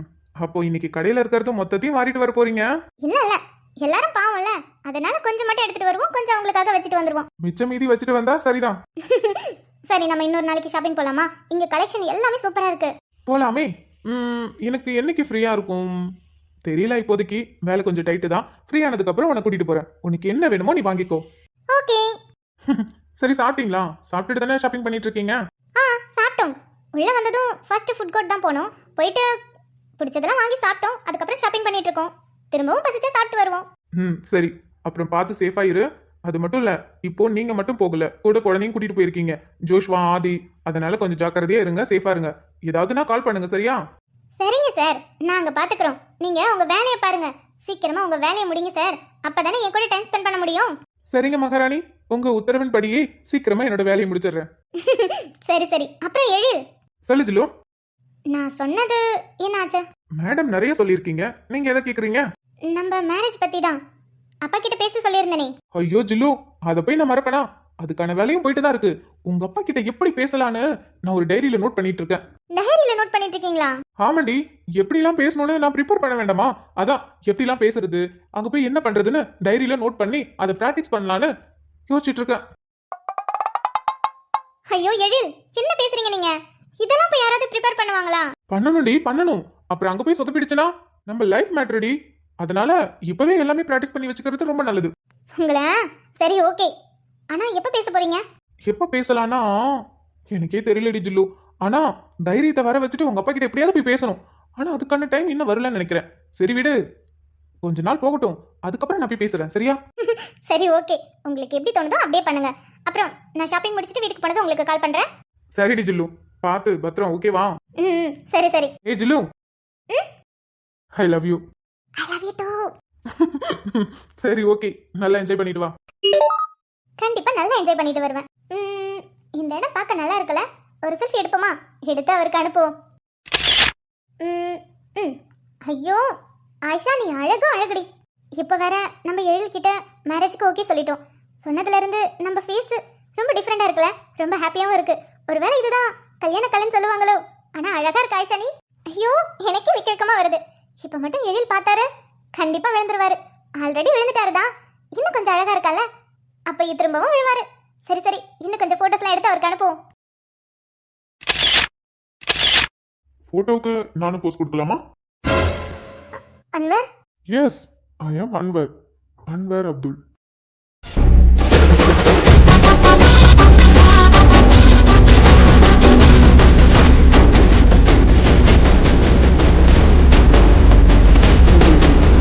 Speaker 2: அப்போ இன்னைக்கு கடையில இருக்கிறது மொத்தத்தையும் வாரிட்டு வர போறீங்க?
Speaker 5: இல்ல எல்லாரும் பாவம்ல, அதனால கொஞ்சம் மட்டும் எடுத்துட்டு வருவோம், கொஞ்சம் அவங்களுக்காக வச்சுட்டு வந்துருவோம்.
Speaker 2: மிச்சம் மீதி வச்சுட்டு வந்தா சரிதான்.
Speaker 5: சரி, நம்ம இன்னொரு நாளைக்கு ஷாப்பிங் போலாமா? இங்க கலெக்ஷன் எல்லாமே சூப்பரா இருக்கு.
Speaker 2: போலாமே. எனக்கு என்னைக்கு ஃப்ரீயா இருக்கும் தெரியல, இப்போதைக்கு வேலை கொஞ்சம் டைட்டு தான். ஃப்ரீ ஆனதுக்கு அப்புறம் உன்னை கூட்டிட்டு போறேன். உனக்கு என்ன வேணுமோ நீ வாங்கிக்கோ.
Speaker 5: ஓகே.
Speaker 2: சரி சாப்பிட்டீங்களா? சாப்பிட்டுட்டு தானே ஷாப்பிங் பண்ணிட்டு இருக்கீங்க?
Speaker 5: ஆ சாப்பிட்டோம். உள்ள வந்ததும் ஃபர்ஸ்ட் ஃபுட் கோர்ட் தான் போனோம். போயிட்டு பிடிச்சதெல்லாம் வாங்கி சாப்பிட்டோம். அதுக்கப்புறம் ஷாப்பிங் பண்ணிட்டு இருக்கோம். திரும்பவும் பசிச்சா சாப்பிட்டு வருவோம்.
Speaker 2: சரி. அப்புறம் பார்த்து சேஃபா இரு. அது மட்டும் இல்ல, இப்போ நீங்க மட்டும் போகல, கூட குழந்தையும் கூட்டிட்டு போயிருக்கீங்க, ஜோஷ்வா, ஆதி. அதனால கொஞ்சம் ஜாக்கிரதையா இருங்க, சேஃபா இருங்க. ஏதாவதுனா கால் பண்ணுங்க, சரியா?
Speaker 5: சரிங்க சார், நாங்க பாத்துக்கிறோம். நீங்க உங்க வேலையை பாருங்க. சீக்கிரமா உங்க வேலையை முடிங்க சார். அப்பதானே என் கூட டைம் ஸ்பெண்ட் பண்ண முடியும்.
Speaker 2: சரிங்க மகாராணி, உங்க உத்தரவின்படியே சீக்கிரமா என்னோட வேலையை முடிச்சிடுறேன்.
Speaker 5: சரி சரி. அப்புறம் எழில்,
Speaker 2: சொல்லு ஜில்லு.
Speaker 5: நான் சொன்னது என்னாச்சு?
Speaker 2: மேடம் நிறைய சொல்லியிருக்கீங்க, நீங்க எதை கேக்குறீங்க?
Speaker 5: நம்ம மேரேஜ் பத்தி தான் அப்பா கிட்ட பேச சொல்லியிருந்தேனே.
Speaker 2: ஐயோ ஜில்லு, அதை போய் நான் மறப்பேனா? அதுக்கான வேலையும் போயிட்டு தான் இருக்கு. உங்க அப்பா கிட்ட எப்படி பேசலான்னு நான் ஒரு டைரியில நோட் பண்ணிட்டு இருக்கேன்.
Speaker 5: டைரியில நோட் பண்ணிட்டு இருக்கீங்களா?
Speaker 2: ஆமாண்டி, எப்படிலாம் பேசணும்னு நான் ப்ரிப்பேர் பண்ண வேண்டாமா? அதான் எப்படிலாம் பேசுறது, அங்க போய் என்ன பண்றதுன்னு டைரியில நோட் பண்ணி அதை பிராக்டிஸ் பண்ணலான்னு யோசிச்சுட்டு இருக்கேன்.
Speaker 5: ஐயோ எழில், என்ன பேசுறீங்க நீங்க? இதெல்லாம் போய் யாராவது ப்ரிப்பேர் பண்ணுவாங்களா?
Speaker 2: பண்ணணும்டி, பண்ணணும். அப்புறம் அங்க போய் சொதப்பிடுச்சுன்னா நம்ம லைஃப் மேட்டர்டி. அதனால இப்பவே எல்லாமே பிராக்டிஸ் பண்ணி வச்சுக்கிறது ரொம்ப நல்லது.
Speaker 5: உங்களா? சரி ஓகே. ஆனா எப்ப பேச போறீங்க?
Speaker 2: எப்ப பேசலாம்னா எனக்கே தெரியலடி ஜில்லு. ஆனா தைரியத்தை வர வச்சுட்டு உங்க அப்பா கிட்ட எப்படியாவது போய் பேசணும். ஆனா அதுக்கான டைம் இன்னும் வரலன்னு நினைக்கிறேன். சரி விடு, கொஞ்ச நாள் போகட்டும், அதுக்கப்புறம் நான் போய் பேசுறேன், சரியா?
Speaker 5: சரி ஓகே, உங்களுக்கு எப்படி தோணுதோ அப்படியே பண்ணுங்க. அப்புறம் நான் ஷாப்பிங் முடிச்சிட்டு வீட்டுக்கு போனதும் உங்களுக்கு கால் பண்றேன்.
Speaker 2: சரிடி ஜில்லு, பார்த்து பத்திரம், ஓகேவா?
Speaker 5: சரி சரி.
Speaker 2: ஏ ஜில்லு, I love you.
Speaker 5: I love you too.
Speaker 2: சரி ஓகே, நல்லா என்ஜாய் பண்ணிட்டு வா.
Speaker 5: கண்டிப்பா நல்லா என்ஜாய் பண்ணிட்டு வருவேன். இந்த இடம் பார்க்க நல்லா இருக்குல்ல? ஒரு செல்ஃபி எடுப்போமா? எடுத்து அவருக்கு அனுப்புவோம். ஐயோ ஆயிஷா, நீ அழகும் அழகுடி. இப்போ வேற நம்ம எழில் கிட்ட மேரேஜ்க்கு ஓகே சொல்லிட்டோம். சொன்னதுல இருந்து நம்ம ஃபேஸ் ரொம்ப டிஃப்ரெண்டா இருக்குல்ல? ரொம்ப ஹாப்பியாவும் இருக்கு. ஒருவேளை இதுதான் கல்யாண கலைன்னு சொல்லுவாங்களோ? ஆனா அழகா இருக்கு ஆயிஷா நீ. ஐயோ எனக்கே விக்கமா வருது. இப்ப மட்டும் எழில் பார்த்தாரு கண்டிப்பா விழுந்துருவாரு. ஆல்ரெடி விழுந்துட்டாரு தான், இன்னும் கொஞ்சம் அழகா இருக்கல்ல? அப்ப திரும்பவும் விழுவாரு. சரி சரி, இன்னும் கொஞ்சம் போட்டோஸ்லாம் எடுத்து அவருக்கு அனுப்புவோம்.
Speaker 3: போட்டோவுக்கு நானும் போஸ்ட் கொடுக்கலாமா?
Speaker 5: அன்வர்,
Speaker 3: எஸ், ஐ ஆம் அன்வர், அன்வர் அப்துல்.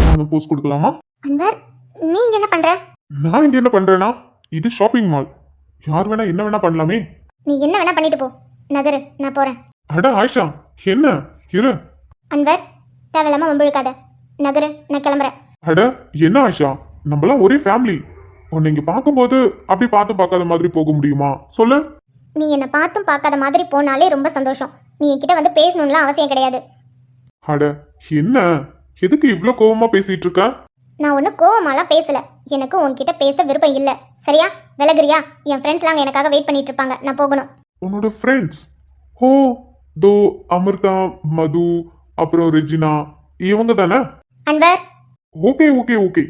Speaker 3: நானும் போஸ்ட் கொடுக்கலாமா?
Speaker 5: அன்வர் நீங்க என்ன பண்ற?
Speaker 3: நான் இங்க என்ன பண்றேன்னா, இது ஷாப்பிங் மால், யார் வேணா என்ன வேணா பண்ணலாமே.
Speaker 5: நீ என்ன வேணா பண்ணிட்டு போ, நகரு, நான் போறேன்.
Speaker 3: அட ஆயிஷா, என்ன இரு.
Speaker 5: அன்வர் தேவையில்லாம வம்பிழுக்காத, நகரு, நான் கிளம்புறேன்.
Speaker 3: அட என்ன ஆயிஷா, நம்மளாம் ஒரே ஃபேமிலி. உன்னை இங்க பார்க்கும்போது அப்படி பார்த்து பார்க்காத மாதிரி போக முடியுமா சொல்லு?
Speaker 5: நீ என்னை பார்த்தும் பார்க்காத மாதிரி போனாலே ரொம்ப சந்தோஷம். நீ என்கிட்ட வந்து பேசணும்லாம் அவசியம் கிடையாது.
Speaker 3: அட என்ன, எதுக்கு இவ்ளோ கோவமா பேசிட்டு இருக்க?
Speaker 5: நான் ஒன்றும் கோவமாலாம் பேசல. எனக்கு உன்கிட்ட பேச விருப்பம் இல்லை. சரியா? விலகுறியா? என் ஃப்ரெண்ட்ஸ்லாம் அங்கே எனக்காக வெயிட் பண்ணிட்டு இருப்பாங்க, நான் போகணும்.
Speaker 3: உன்னோட ஃப்ரெண்ட்ஸ்? ஓ, தோ அமிர்தா, மது, அப்புறம் ரெஜினா, இவங்க தானே?
Speaker 5: அன்வர்,
Speaker 3: ஓகே ஓகே ஓகே,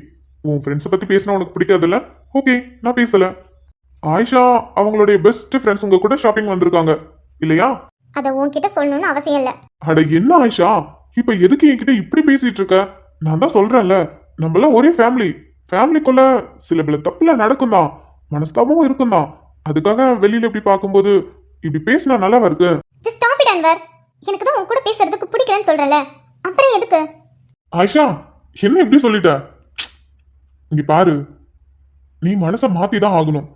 Speaker 3: உன் ஃப்ரெண்ட்ஸை பத்தி பேசினா உனக்கு பிடிக்காதுல்ல? ஓகே, நான் பேசல. ஆயிஷா அவங்களுடைய பெஸ்ட் ஃப்ரெண்ட்ஸ் உங்க கூட ஷாப்பிங் வந்திருக்காங்க இல்லையா?
Speaker 5: அதை உன்கிட்ட சொல்லணும்னு அவசியம் இல்லை.
Speaker 3: அட என்ன ஆயிஷா, இப்ப எதுக்கு என்கிட்ட இப்படி பேசிட்டு இருக்க? நான் தான் சொல்றேன்ல, நம்மளாம் ஒரே ஃபேமிலி. ஃபேமிலிக்குள்ள சில பல தப்புலாம் நடக்கும் தான், மனஸ்தாபமும் இருக்கும் தான். அதுக்காக வெளியில இப்படி பார்க்கும்போது இப்படி பேசினா நல்லா இருக்கு.
Speaker 5: Just stop it Anwar. எனக்கு தான் உன் கூட பேசுறதுக்கு பிடிக்கலன்னு சொல்றல, அப்புறம் எதுக்கு?
Speaker 3: ஆயிஷா, என்ன இப்படி சொல்லிட்ட? இங்க பாரு, நீ மனசை மாத்தி தான் ஆகணும்.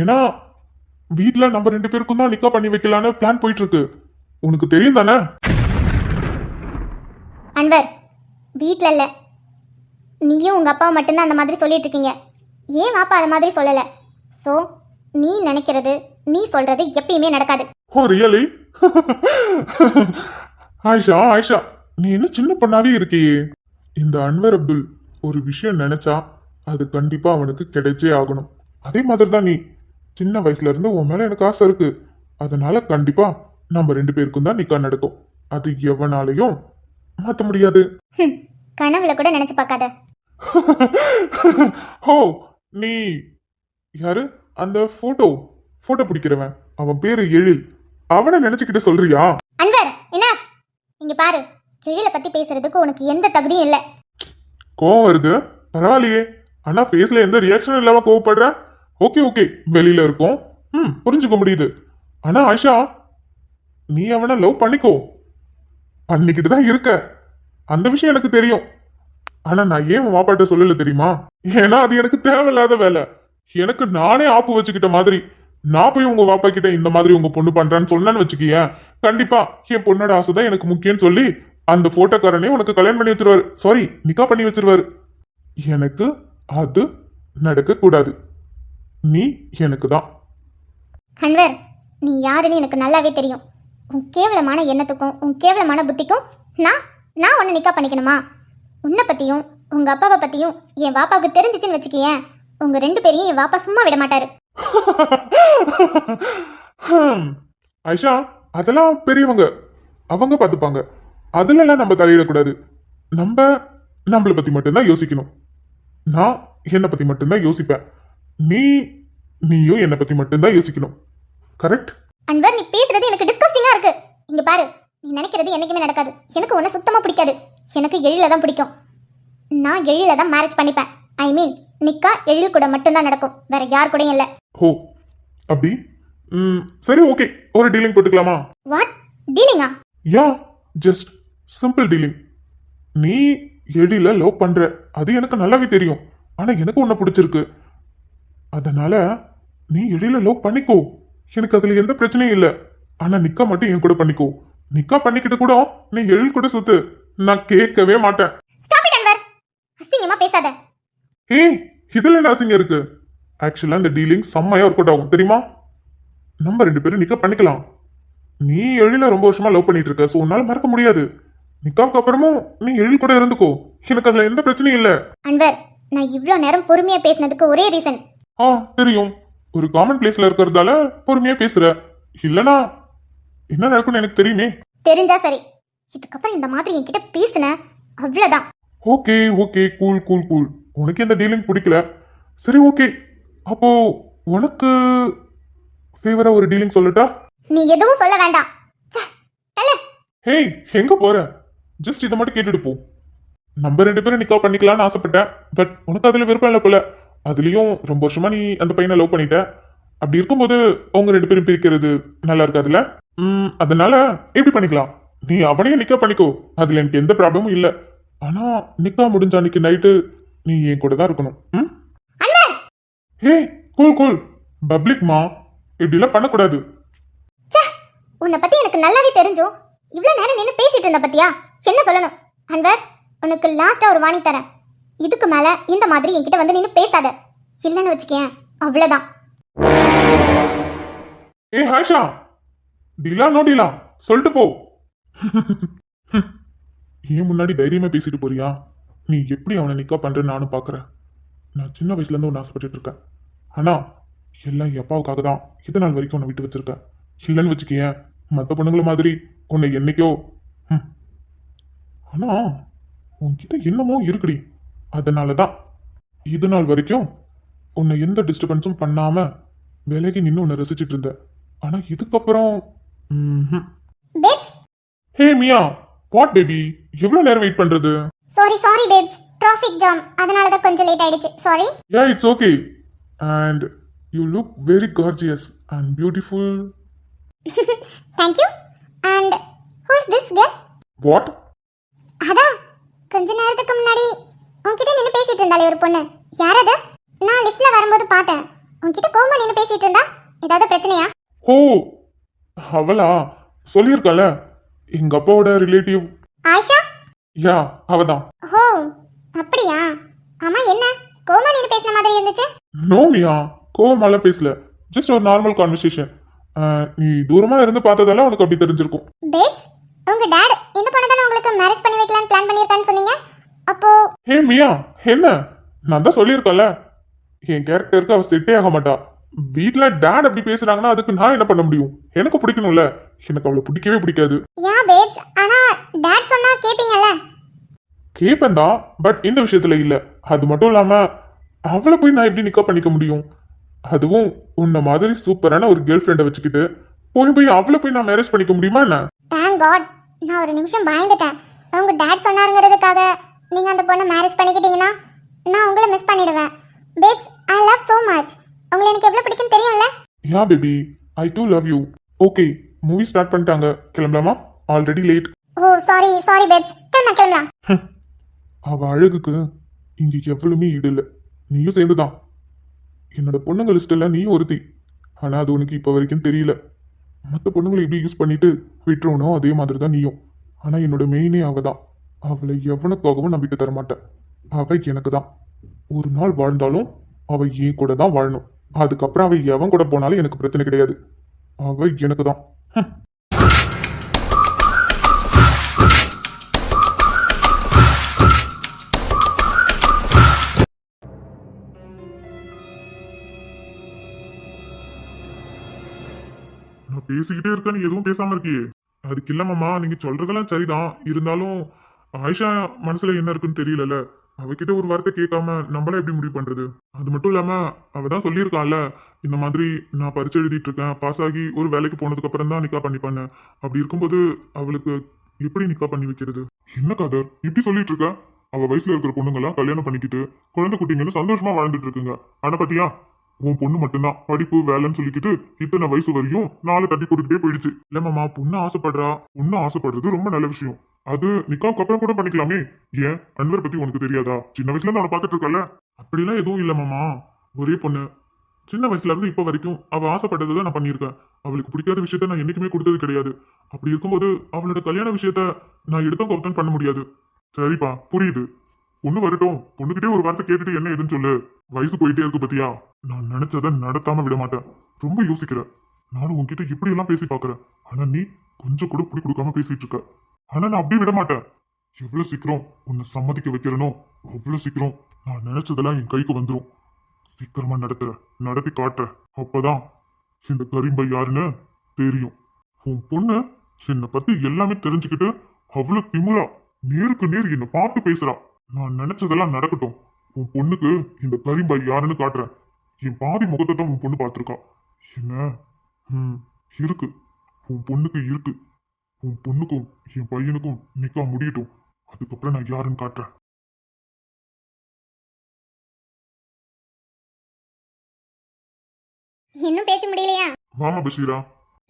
Speaker 3: ஏன்னா வீட்ல நம்ம 2 பேருக்கும் தான் நிக்கா பண்ணி வைக்கலான்னு பிளான் போயிட்டு இருக்கு. உனக்கு தெரியும் தானே?
Speaker 5: அன்வர், வீட்டில் இல்லை, நீயும் உங்கள் அப்பாவும் மட்டும்தான் அந்த மாதிரி சொல்லிட்டு இருக்கீங்க. ஏன் வாப்பா அந்த மாதிரி சொல்லலை? ஸோ நீ நினைக்கிறது, நீ சொல்றது எப்பயுமே நடக்காது.
Speaker 3: ஓ ரியலி? ஆயிஷா ஆயிஷா, நீ என்ன சின்ன பொண்ணாவே இருக்கியே. இந்த அன்வர் அப்துல் ஒரு விஷயம் நினைச்சா அது கண்டிப்பா அவனுக்கு கிடைச்சே ஆகணும். அதே மாதிரி தான் நீ. சின்ன வயசுல இருந்து உன் மேல எனக்கு ஆசை இருக்கு. அதனால கண்டிப்பா நம்ம 2 பேருக்கும் தான் நிக்கா நடக்கும். அது எவனாலையும் மாத்த முடியாது.
Speaker 5: கனவுல கூட நினைச்சு பார்க்காத.
Speaker 3: ஓ, நீ யாரு? அந்த போட்டோ பிடிக்கிறவன், அவன் பேரு எழில், அவனை நினைச்சுக்கிட்டு சொல்றியா?
Speaker 5: அன்வர் என்னாஃப். இங்க பாரு, எழிலை பத்தி பேசுறதுக்கு உனக்கு எந்த தகுதியும் இல்லை.
Speaker 3: கோவம் வருது, பரவாயில்லையே. ஆனா ஃபேஸ்ல எந்த ரியாக்ஷனும் இல்லாம கோவப்படுற. ஓகே ஓகே வெளியில இருக்கோம். புரிஞ்சுக்க முடியுது. ஆனா ஆயிஷா, நீ அவனை லவ் பண்ணிக்கோ. பண்ணிக்கிட்டு தான் இருக்க, அந்த விஷயம் எனக்கு தெரியும். ஆனா நான் ஏன் உன் வாப்பாட்ட சொல்லல தெரியுமா? ஏன்னா அது எனக்கு தேவையில்லாத வேலை. எனக்கு நானே ஆப்பு வச்சுக்கிட்ட மாதிரி. நான் போய் உங்க வாப்பா கிட்ட இந்த மாதிரி உங்க பொண்ணு பண்றான்னு சொன்னேன்னு வச்சுக்கிய, கண்டிப்பா என் பொண்ணோட ஆசைதான் எனக்கு முக்கியம்னு சொல்லி அந்த போட்டோக்காரனே உனக்கு கல்யாணம் பண்ணி வச்சிருவாரு. சாரி, நிக்கா பண்ணி வச்சிருவாரு. எனக்கு அது நடக்க கூடாது. நீ எனக்கு தான்.
Speaker 5: அன்வர், நீ யாருன்னு எனக்கு நல்லாவே தெரியும். உன் கேவலமான எண்ணத்துக்கும் உன் கேவலமான புத்திக்கும் நான் உன்னை நிக்கா பண்ணிக்கணுமா? உன்னை பத்தியும் உங்க அப்பாவை பத்தியும் என் வாப்பாவுக்கு தெரிஞ்சிச்சுன்னு வச்சுக்கியேன், உங்க 2 பேரையும் என் வாப்பா சும்மா விட மாட்டாரு.
Speaker 3: ஐஷா, அதெல்லாம் பெரியவங்க, அவங்க பார்த்துப்பாங்க. அதுலலாம் நம்ம தலையிடக்கூடாது. நம்மளை பத்தி மட்டும்தான் யோசிக்கணும். நான் என்னை பத்தி மட்டும்தான் யோசிப்பேன். நீயும் என்னை பத்தி மட்டும்தான் யோசிக்கணும். கரெக்ட்?
Speaker 5: அன்வர், நீ பேசுறது எனக்கு டிஸ்கஸ்டிங்கா இருக்கு. இங்க பாரு, நீ நினைக்கிறது என்னைக்குமே நடக்காது. எனக்கு உன்னை சுத்தமா பிடிக்காது. எனக்கு எழில தான் பிடிக்கும். நான் எழில தான் மேரேஜ் பண்ணிப்பேன். ஐ மீன், நிக்கா எழில் கூட மட்டும்தான் நடக்கும், வேற யார் கூடயும் இல்ல.
Speaker 3: ஓ அப்படி? சரி, ஓகே, ஒரு டீலிங் போட்டுக்கலாமா?
Speaker 5: வாட் டீலிங்கா?
Speaker 3: Yeah, just simple dealing. நீ எழில லவ் பண்ற, அது எனக்கு நல்லாவே தெரியும். ஆனா எனக்கு உன்னை பிடிச்சிருக்கு. அதனால நீ எழில லவ் பண்ணிக்கோ. எனக்கு அதுல எந்த பிரச்சனையும் இல்லை. ஆனா நிக்கா மட்டும் என் கூட பண்ணிக்கோ. நிக்கா பண்ணிக்கிட்டு கூட நீ எழில் கூட சுத்து, நான் கேட்கவே மாட்டேன்.
Speaker 5: ஸ்டாப் இட் அன்வர், அசிங்கமா பேசாத.
Speaker 3: ஏய், இதுல என்ன அசிங்கம் இருக்கு? ஆக்சுவலா இந்த டீலிங் செம்மையா ஒர்க் அவுட் ஆகும் தெரியுமா? நம்ம 2 பேரும் நிக்கா பண்ணிக்கலாம். நீ எழில ரொம்ப வருஷமா லவ் பண்ணிட்டு இருக்க, சோ உன்னால மறக்க முடியாது. நிக்காவுக்கு அப்புறமும் நீ எழில் கூட இருந்துக்கோ, எனக்கு அதுல எந்த பிரச்சனையும் இல்ல.
Speaker 5: அன்வர், நான் இவ்ளோ நேரம் பொறுமையா பேசினதுக்கு ஒரே ரீசன்.
Speaker 3: தெரியும், ஒரு காமன் பிளேஸ்ல இருக்கிறதால பொறுமையா பேசுற. இல்லனா என்ன நடக்கும்னு எனக்கு தெரியுமே.
Speaker 5: தெரிஞ்சா சரி, இதுக்கப்புறம் இந்த மாதிரி என்கிட்ட பேசுன அவ்வளவுதான்.
Speaker 3: Okay okay, cool cool cool. உனக்கு இந்த டீலிங் பிடிக்கல, சரி ஓகே. அப்போ உனக்கு ஃபேவரா ஒரு டீலிங் சொல்லட்டா?
Speaker 5: நீ எதுவும் சொல்ல வேண்டாம். ச்சே, தல.
Speaker 3: ஹேய், எங்க போற? ஜஸ்ட் இதை மட்டும் கேட்டுட்டு போ. நம்ம 2 பேரும் நிக்கா பண்ணிக்கலாம்னு ஆசைப்பட்டேன். பட் உனக்கு அதுல விருப்பம் இல்லை போல. அதுலயும் ரொம்ப வருஷமா நீ அந்த பையனை லவ் பண்ணிட்ட. அப்படி இருக்கும்போது அவங்க 2 பேரும் பிரிக்கிறது நல்லா இருக்காதுல்ல? அதனால எப்படி பண்ணிக்கலாம், நீ அவனையும் நிக்கா பண்ணிக்கோ. அதுல எனக்கு எந்த ப்ராப்ளமும் இல்லை. ஆனா நிக்கா முடிஞ்ச அன்னைக்கு நைட்டு நீ என் கூட தான் இருக்கணும். ஹே, கூல் கூல். பப்ளிக்மா, இப்படிலாம் பண்ணக்கூடாது.
Speaker 5: உன்னை பத்தி எனக்கு நல்லாவே தெரிஞ்சும் இவ்வளவு நேரம் நின்று பேசிட்டு இருந்த பத்தியா? என்ன சொல்லணும் அன்வர்? உனக்கு லாஸ்டா ஒரு வார்னிங் தரேன். இதுக்கு மேல இந்த மாதிரி என்கிட்ட வந்து நின்று பேசாத. இல்லைன்னு வச்சுக்கேன், அவ்வளவுதான்.
Speaker 3: ஏ ஹாஷா, டீலா நோ டீலா சொல்லிட்டு போ. ஏன் முன்னாடி தைரியமா பேசிட்டு போறியா? நீ எப்படி அவனை நிக்கா பண்றேன்னு நானும் பாக்குறேன். நான் சின்ன வயசுல இருந்து ஒன்று ஆசைப்பட்டு இருக்கேன். ஆனா எல்லாம் என் அப்பாவுக்காக தான் இது நாள் வரைக்கும் உன்னை விட்டு வச்சிருக்கேன். இல்லைன்னு வச்சுக்கேன், மற்ற பொண்ணுங்கள மாதிரி உன்னை என்னைக்கோ. ஆனா உன்கிட்ட என்னமோ இருக்குடி. அதனாலதான் இது நாள் வரைக்கும் உன்னை எந்த டிஸ்டர்பன்ஸும் பண்ணாம விலகி நின்று உன்னை ரசிச்சிட்டு இருந்த. ஆனா இதுக்கப்புறம்
Speaker 5: babes,
Speaker 3: hey Mia, what baby, எவ்வளவு நேரம் வெயிட் பண்றது?
Speaker 5: சாரி பேப்ஸ், டிராஃபிக் ஜாம், அதனால தான் கொஞ்சம் லேட் ஆயிடுச்சு. Sorry.
Speaker 3: Yeah, it's okay. And you look very gorgeous and beautiful.
Speaker 5: Thank you. And who is this girl?
Speaker 3: What?
Speaker 5: அதான் கொஞ்ச நேரத்துக்கு முன்னாடி உன்கிட்ட நின்று பேசிட்டு இருந்தாலே ஒரு பொண்ணு, யார் அது? நான் லிஃப்ட்ல வரும்போது பார்த்தேன். உன்கிட்ட கோவமா நின்று பேசிட்டு இருந்தா ஏதாவது பிரச்சனையா?
Speaker 3: ஓ, அவளா? சொல்லியிருக்கல, எங்க அப்பாவோட ரிலேட்டிவ்.
Speaker 5: ஆயிஷா?
Speaker 3: யா, அவதான்.
Speaker 5: ஓ அப்படியா? ஆமா, என்ன கோவமா நின்று பேசுன மாதிரி இருந்துச்சு?
Speaker 3: நோ மியா, கோவமாலாம் பேசல. ஜஸ்ட் ஒரு நார்மல் கான்வர்சேஷன். நீ தூரமா இருந்து பார்த்ததால உனக்கு அப்படி தெரிஞ்சிருக்கும்.
Speaker 5: பேப்ஸ், உங்க டாட் இந்த பொண்ணை தானே உங்களுக்கு மேரேஜ் பண்ணி வைக்கலாம்னு பிளான் பண்ணியிருக்கான்னு சொன்னீங்க. அப்போ
Speaker 3: ஹே மியா, என்ன? நான் தான் சொல்லியிருக்கல, என் கேரக்டருக்கு அவ செட்டே ஆக மாட்டா. வீட்ல டாட் அப்படி பேசுறாங்கன்னா அதுக்கு நான் என்ன பண்ண முடியும்? எனக்கு பிடிக்கணும்ல. எனக்கு அவளை பிடிக்கவே பிடிக்காது.
Speaker 5: யா பேப்ஸ், ஆனா டாட் சொன்னா கேப்பீங்கல்ல?
Speaker 3: கேப்பேன் தான், பட் இந்த விஷயத்துல இல்ல. அது மட்டும் இல்லாம அவளை போய் நான் எப்படி நிக்கா பண்ணிக்க முடியும்? அதுவும் உன்ன மாதிரி சூப்பரான ஒரு கேர்ள் ஃப்ரெண்டை வச்சுக்கிட்டு போய் அவளை போய் நான் மேரேஜ் பண்ணிக்க முடியுமா என்ன?
Speaker 5: தேங்க் காட், நான் ஒரு நிமிஷம் பயந்துட்டேன். உங்க டாட் சொன்னாருங்கிறதுக்காக நீங்க அந்த பொண்ணை மேரேஜ் பண்ணிக்கிட்டீங்கன்னா நான் உங்களை மிஸ் பண்ணிடுவேன். Babes, I love so much. உங்களை எனக்கு எவ்வளவு பிடிக்கும்னு தெரியும்ல.
Speaker 3: Yeah baby, I too love you. Okay, movie start பண்ணிட்டாங்க, கிளம்பலாமா? Already late.
Speaker 5: Oh sorry babes, கிளம்பலாம்.
Speaker 3: அவ அழகுக்கு இங்க எவ்வளவுமே ஈடு இல்லை. நீயும் சேர்ந்துதான். என்னோட பொண்ணுங்க லிஸ்ட்ல நீயும் ஒருத்தி. ஆனா அது உனக்கு இப்ப வரைக்கும் தெரியல. மற்ற பொண்ணுங்களை எப்படி யூஸ் பண்ணிட்டு விட்டுறவனோ அதே மாதிரி தான் நீயும். ஆனா என்னோட மெயினே அவ தான். அவளை எவனுக்காகவும் நான் விட்டு தர மாட்டேன். அவ எனக்கு தான். ஒரு நாள் வாழ்ந்தாலும் அவ என் கூட தான் வாழணும். அதுக்கப்புறம் அவ எவன் கூட போனாலும் எனக்கு பிரச்சனை கிடையாது. அவ எனக்கு தான். நான் பேசிக்கிட்டே இருக்கேன், நீ எதுவும் பேசாம இருக்கியே. அதுக்கு இல்லம்மாமா, நீங்க சொல்றதெல்லாம் சரிதான். இருந்தாலும் ஆயிஷா மனசுல என்ன இருக்குன்னு தெரியலல்ல. அவகிட்ட ஒரு வார்த்தை கேட்காம நம்மள எப்படி முடிவு பண்றது? அது மட்டும் இல்லாம அவதான் சொல்லியிருக்காள்ல, இந்த மாதிரி நான் பரீட்சை எழுதிட்டு இருக்கேன், பாஸ் ஆகி ஒரு வேலைக்கு போனதுக்கு அப்புறம் தான் நிக்கா பண்ணிப்பான்னு. அப்படி இருக்கும்போது அவளுக்கு எப்படி நிக்கா பண்ணி வைக்கிறது? என்ன கதர் இப்படி சொல்லிட்டு இருக்க? அவ வயசுல இருக்கிற பொண்ணுங்கெல்லாம் கல்யாணம் பண்ணிக்கிட்டு குழந்தை குட்டிங்கன்னு சந்தோஷமா வாழ்ந்துட்டு இருக்குங்க. ஆனா பாத்தியா, உன் பொண்ணு மட்டும்தான் படிப்பு வேலைன்னு சொல்லிக்கிட்டு இத்தனை வயசு வரையும் நாளை தட்டி போட்டுக்கிட்டே போயிடுச்சு. இல்லம்மாமா, பொண்ணு ஆசைப்படுறா. பொண்ணு ஆசைப்படுறது ரொம்ப நல்ல விஷயம். அது நிக்காவுக்கு அப்புறம் கூட பண்ணிக்கலாமே. ஏன் அன்வர் பத்தி உனக்கு தெரியாதா? சின்ன வயசுல இருந்து அவனை பார்த்துட்டு இருக்கல. அப்படிலாம் எதுவும் இல்லம்மாமா. ஒரே பொண்ணு, சின்ன வயசுல இருந்து இப்ப வரைக்கும் அவ ஆசைப்பட்டதை நான் பண்ணியிருக்கேன். அவளுக்கு பிடிக்காத விஷயத்த நான் என்னைக்குமே கொடுத்தது கிடையாது. அப்படி இருக்கும்போது அவளோட கல்யாண விஷயத்த நான் எடுத்தும் கவுத்தம் பண்ண முடியாது. சரிப்பா, புரியுது. பொண்ணு வரட்டும், பொண்ணுகிட்டே ஒரு வார்த்தை கேட்டுட்டு என்ன ஏதுன்னு சொல்லு. வயசு போயிட்டே இருக்கு பத்தியா. நான் நினைச்சதை நடத்தாம விட மாட்டேன். ரொம்ப யோசிக்கிற. நானும் உன்கிட்ட இப்படி எல்லாம் பேசி பாக்குறேன். ஆனா நீ கொஞ்சம் கூட புடி கொடுக்காம பேசிட்டு இருக்க. ஆனா நான் அப்படியே விட மாட்டேன். எவ்வளவு சீக்கிரம் உன்னை சம்மதிக்க வைக்கிறனோ அவ்வளவு சீக்கிரம் நான் நினைச்சதெல்லாம் என் கைக்கு வந்துடும். சீக்கிரமா நடத்தி காட்டுற. அப்பதான் இந்த கரிம்பை யாருன்னு தெரியும். உன் பொண்ணு என்னை பத்தி எல்லாமே தெரிஞ்சுக்கிட்டு அவ்வளவு திமிரா நேருக்கு நேர் என்னை பார்த்து பேசுறா. நான் நினைச்சதெல்லாம் நடக்கட்டும். உன் பொண்ணுக்கு இந்த கரிம்பாய் யாருன்னு காட்டுறேன். என் பாதி முகத்தை தான் உன் பொண்ணு பார்த்துருக்கா. என்ன இருக்கு, உன் பொண்ணுக்கு இருக்கு. உன் பொண்ணுக்கும் என் பையனுக்கும் நிக்கா முடியட்டும். அதுக்கப்புறம் நான் யாருன்னு காட்டுறேன்.
Speaker 5: இன்னும் பேச்சு முடியலையா?
Speaker 3: வாமா பஷீரா.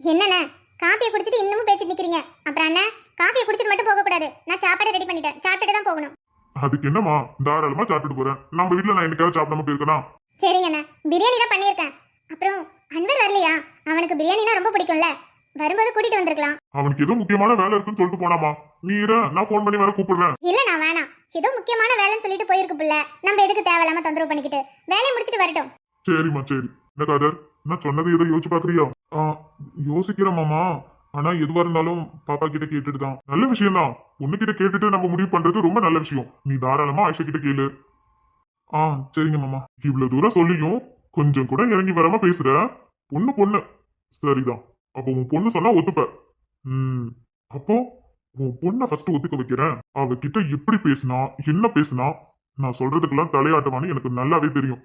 Speaker 5: என்னண்ணே, காப்பியை குடிச்சிட்டு இன்னமும் பேச்சு நிக்கிறீங்க? அப்புறம் அண்ணன், காப்பியை குடிச்சிட்டு மட்டும் போக கூடாது. நான் சாப்பாடு ரெடி பண்ணிட்டேன், சாப்பிட்டுட்டு தான் போகணும்.
Speaker 3: அதுக்கு என்னமா, தாராளமா சாப்பிட்டுட்டு போறேன். நம்ம வீட்டுல நான் என்னைக்காவது சாப்பிடாம போயிருக்கேனா?
Speaker 5: சரிங்கண்ணா, பிரியாணி தான் பண்ணியிருக்கேன். அப்புறம் அன்வர் வரலையா? அவனுக்கு பிரியாணினா ரொம்ப பிடிக்கும்ல, வரும்போது கூட்டிட்டு வந்திருக்கலாம்.
Speaker 3: அவனுக்கு ஏதோ முக்கியமான வேலை இருக்குன்னு சொல்லிட்டு போனாமா. நீ இரு, நான் ஃபோன் பண்ணி வர கூப்பிடுறேன்.
Speaker 5: இல்ல நான் வேணாம், ஏதோ முக்கியமான வேலைன்னு சொல்லிட்டு போயிருக்கு புள்ள. நம்ம எதுக்கு தேவையில்லாம தொந்தரவு பண்ணிக்கிட்டு, வேலையை முடிச்சிட்டு வரட்டும்.
Speaker 3: சரிம்மா சரி. என்ன காதர், நான் சொன்னது ஏதோ யோசிச்சு பாக்குறியா? யோசிக்கிறேன் மாமா. ஆனா எதுவா இருந்தாலும் பாப்பா கிட்ட கேட்டுட்டு தான். நல்ல விஷயம் தான். உன்னுகிட்ட கேட்டுட்டு நம்ம முடிவு பண்றது ரொம்ப நல்ல விஷயம். நீ தாராளமா ஆயிஷா கிட்ட கேளு. சரிங்க மாமா. இவ்வளவு தூரம் சொல்லியும் கொஞ்சம் கூட இறங்கி வராம பேசுற. பொண்ணு சரிதான். அப்போ உன் பொண்ணு சொன்னா ஒத்துப்ப. அப்போ உன் பொண்ணை ஃபர்ஸ்ட் ஒத்துக்க வைக்கிறேன். அவகிட்ட எப்படி பேசினா என்ன பேசினா நான் சொல்றதுக்கெல்லாம் தலையாட்டமான்னு எனக்கு நல்லாவே தெரியும்.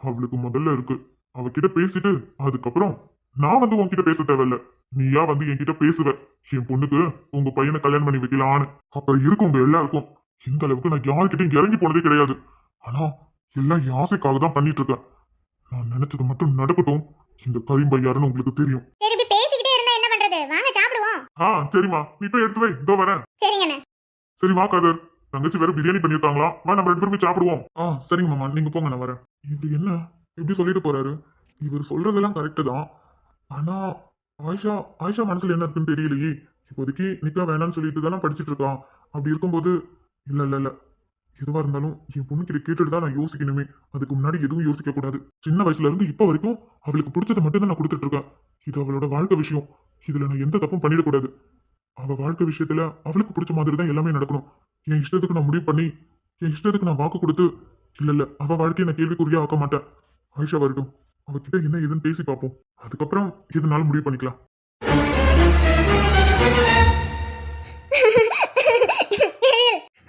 Speaker 3: அவளுக்கு முதல்ல இருக்கு. அவகிட்ட பேசிட்டு அதுக்கப்புறம் நான் வந்து உன்கிட்ட பேச தேவையில்ல. நீயா வந்து என்கிட்ட பேசுவ. என் பொண்ணுக்கு உங்க பையனை கல்யாணம் பண்ணி வைக்கலான்னு. அப்புறம் இருக்கும் உங்க எல்லாருக்கும். இந்த அளவுக்கு நான் யாருக்கிட்டையும் இறங்கி போனதே கிடையாது. ஆனா எல்லாம் என் ஆசைக்காக தான் பண்ணிட்டு இருக்கேன். நான் நினைச்சது மட்டும் நடக்கட்டும். இந்த கரிம்பையாருன்னு உங்களுக்கு தெரியும்.
Speaker 5: சரி, இப்படி பேசிக்கிட்டே இருந்தா என்ன பண்றது? வாங்க சாப்பிடுவோம்.
Speaker 3: சரிம்மா, நீ போய் எடுத்து வை, இதோ வரேன்.
Speaker 5: சரிங்கண்ணே.
Speaker 3: சரி வா காதர், தங்கச்சி வேற பிரியாணி பண்ணிருக்காங்களா? வா நம்ம 2 பேரும் போய் சாப்பிடுவோம். சரிங்க மாமா, நீங்க போங்க, நான் வரேன். இது என்ன எப்படி சொல்லிட்டு போறாரு? இவர் சொல்றதெல்லாம் கரெக்டு தான். ஆனா ஆயிஷா மனசுல என்ன இருக்குன்னு தெரியலையே. இப்போதைக்கு நிக்கா வேணான்னு சொல்லிட்டு தானே படிச்சுட்டு இருக்கான். அப்படி இருக்கும்போது இல்ல எதுவா இருந்தாலும் என் பொண்ணு கிட்ட கேட்டுட்டு தான் நான் யோசிக்கணுமே. அதுக்கு முன்னாடி எதுவும் யோசிக்க கூடாது. சின்ன வயசுல இருந்து இப்ப வரைக்கும் அவளுக்கு பிடிச்சதை மட்டும் தான் நான் கொடுத்துட்டு இருக்கேன். இது அவளோட வாழ்க்கை விஷயம். இதுல நான் எந்த தப்பும் பண்ணிடக்கூடாது. அவ வாழ்க்கை விஷயத்துல அவளுக்கு பிடிச்ச மாதிரி தான் எல்லாமே நடக்கணும். என் இஷ்டத்துக்கு நான் முடிவு பண்ணி என் இஷ்டத்துக்கு நான் வாக்கு கொடுத்து இல்ல அவ வாழ்க்கையை நான் கேள்விக்குறியா ஆக்க மாட்டேன். ஆயிஷா வரட்டும், அவகிட்ட என்ன ஏதுன்னு பேசி பார்ப்போம். அதுக்கப்புறம் எதுனாலும் முடிவு பண்ணிக்கலாம்.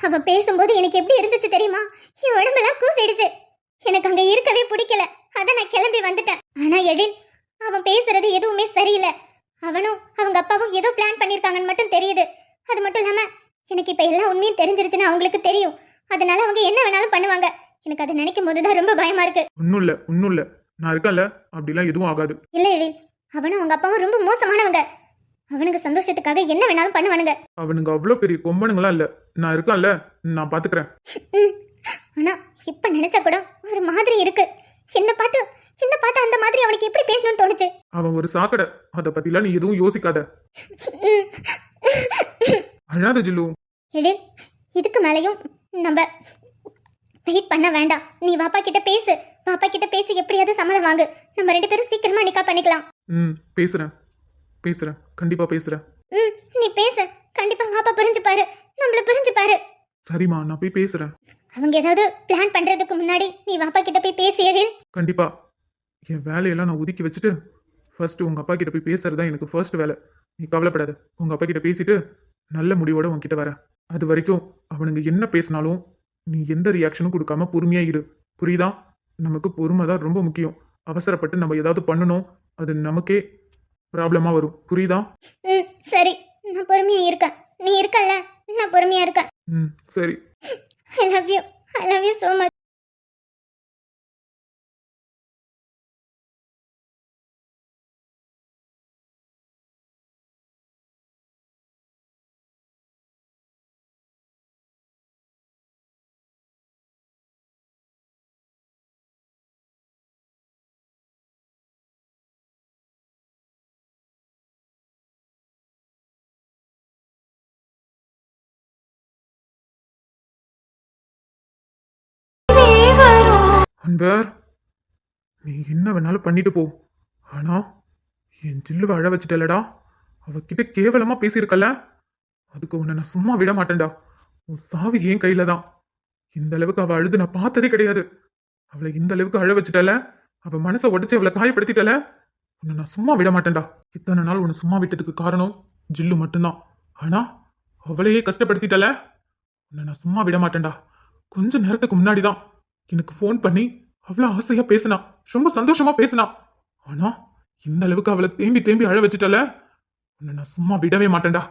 Speaker 5: அவ பேசும்போது எனக்கு எப்படி இருந்துச்சு தெரியுமா? என் உடம்பெல்லாம் கூசிடுச்சு. எனக்கு அங்க இருக்கவே பிடிக்கல. அதான் நான் கிளம்பி வந்துட்டேன். ஆனா எழில், அவன் பேசுறது எதுவுமே சரியில்லை. அவனும் அவங்க அப்பாவும் ஏதோ பிளான் பண்ணிருக்காங்கன்னு மட்டும் தெரியுது. அது மட்டும் இல்லாம எனக்கு இப்ப எல்லா உண்மையும் தெரிஞ்சிருச்சுன்னு அவங்களுக்கு தெரியும். அதனால அவங்க என்ன வேணாலும் பண்ணுவாங்க. எனக்கு அதை நினைக்கும் போதுதான் ரொம்ப பயமா இருக்கு.
Speaker 6: ஒன்றும் இல்லை
Speaker 3: நான் இருக்கேன்ல, அப்படிலாம் எதுவும் ஆகாது.
Speaker 5: இல்ல எழில், அவனும் உங்க அப்பாவும் ரொம்ப மோசமானவங்க. அவனுக்கு சந்தோஷத்துக்காக என்ன வேணாலும் பண்ணுவானுங்க.
Speaker 3: அவனுங்க அவ்வளோ பெரிய கொம்பனுங்களா இல்ல, நான் இருக்கேன்ல, நான் பாத்துக்கிறேன்.
Speaker 5: ம். ஆனா இப்ப நினைச்சா கூட ஒரு மாதிரி இருக்கு. என்ன பார்த்து அந்த மாதிரி அவனுக்கு எப்படி பேசணும்னு தோணுச்சு.
Speaker 3: அவன் ஒரு சாக்கடை, அதை பத்திலாம் நீ எதுவும் யோசிக்காத.
Speaker 5: ம்.
Speaker 3: அழாத ஜில்லு.
Speaker 5: எழில், இதுக்கு மேலையும் நம்ம வெயிட் பண்ண வேண்டாம். நீ பாப்பா கிட்ட பேசி எப்படியாவது சம்மதம் வாங்கு. நம்ம 2 பேரும் சீக்கிரமா நிக்கா பண்ணிக்கலாம்.
Speaker 3: பேசுறேன், கண்டிப்பா பேசுறேன்.
Speaker 5: நீ பேசு. கண்டிப்பா பாப்பா புரிஞ்சுப்பாரு, நம்மள புரிஞ்சுப்பாரு.
Speaker 3: சரிம்மா, நான் போய் பேசுறேன்.
Speaker 5: அவங்க ஏதாவது பிளான் பண்றதுக்கு முன்னாடி நீ பாப்பா கிட்ட போய் பேசி எழில்.
Speaker 3: கண்டிப்பா. என் வேலையெல்லாம் நான் ஒதுக்கி வச்சுட்டு ஃபர்ஸ்ட் உங்க அப்பா கிட்ட போய் பேசுறது தான் எனக்கு ஃபர்ஸ்ட் வேலை. நீ கவலைப்படாத, உங்க அப்பா கிட்ட பேசிட்டு நல்ல முடிவோட உன்கிட்ட வரேன். அது வரைக்கும் அவனுங்க என்ன பேசினாலும் நீ எந்த ரியாக்ஷனும் கொடுக்காம பொறுமையா இரு. புரியுதா? நமக்கு பொறுமை தான் ரொம்ப முக்கியம். அவசரப்பட்டு நம்ம ஏதாவது பண்ணணும், அது நமக்கே ப்ராப்ளமா வரும். புரியுதா?
Speaker 5: சரி, நான் பொறுமையா இருக்கேன். நீ இருக்கல்ல, நான் பொறுமையா இருக்கேன்.
Speaker 3: சரி.
Speaker 5: I love you so much.
Speaker 3: அன்பர், நீ என்ன வேணாலும் பண்ணிட்டு போ. ஆனா என் ஜில்லுவை அழ வச்சுட்டலடா. அவகிட்ட கேவலமா பேசியிருக்கல, அதுக்கு உன்னை நான் சும்மா விட மாட்டேன்டா. உன் சாவி என் கையில தான். இந்த அளவுக்கு அவ அழுது நான் பார்த்ததே கிடையாது. அவளை இந்த அளவுக்கு அழ வச்சுட்டல, அவ மனசை உடைச்சு அவளை காயப்படுத்திட்டல, உன்னை நான் சும்மா விட மாட்டேன்டா. இத்தனை நாள் உன்னை சும்மா விட்டதுக்கு காரணம் ஜில்லு மட்டும்தான். ஆனா அவளையே கஷ்டப்படுத்திட்டல, உன்னை நான் சும்மா விட மாட்டேன்டா. கொஞ்ச நேரத்துக்கு முன்னாடிதான் எனக்கு ஃபோன் பண்ணி அவ்வளோ ஆசையா பேசினா, ரொம்ப சந்தோஷமா பேசினா. ஆனா இந்த அளவுக்கு அவளை தேம்பி அழ வச்சுட்டல, உன்னை நான் சும்மா விடவே மாட்டேன்டா.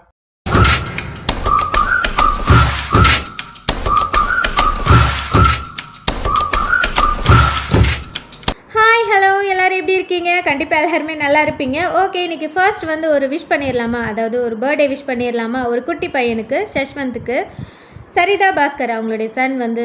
Speaker 6: ஹாய் ஹலோ, எல்லோரும் எப்படி இருக்கீங்க? கண்டிப்பாக எல்லாருமே நல்லா இருப்பீங்க. ஓகே, இன்றைக்கி ஃபர்ஸ்ட் வந்து ஒரு விஷ் பண்ணிடலாமா, அதாவது ஒரு பர்த்டே விஷ் பண்ணிடலாமா ஒரு குட்டி பையனுக்கு, ஷஷ்வந்த்துக்கு. சரிதா பாஸ்கர் அவங்களுடைய சன் வந்து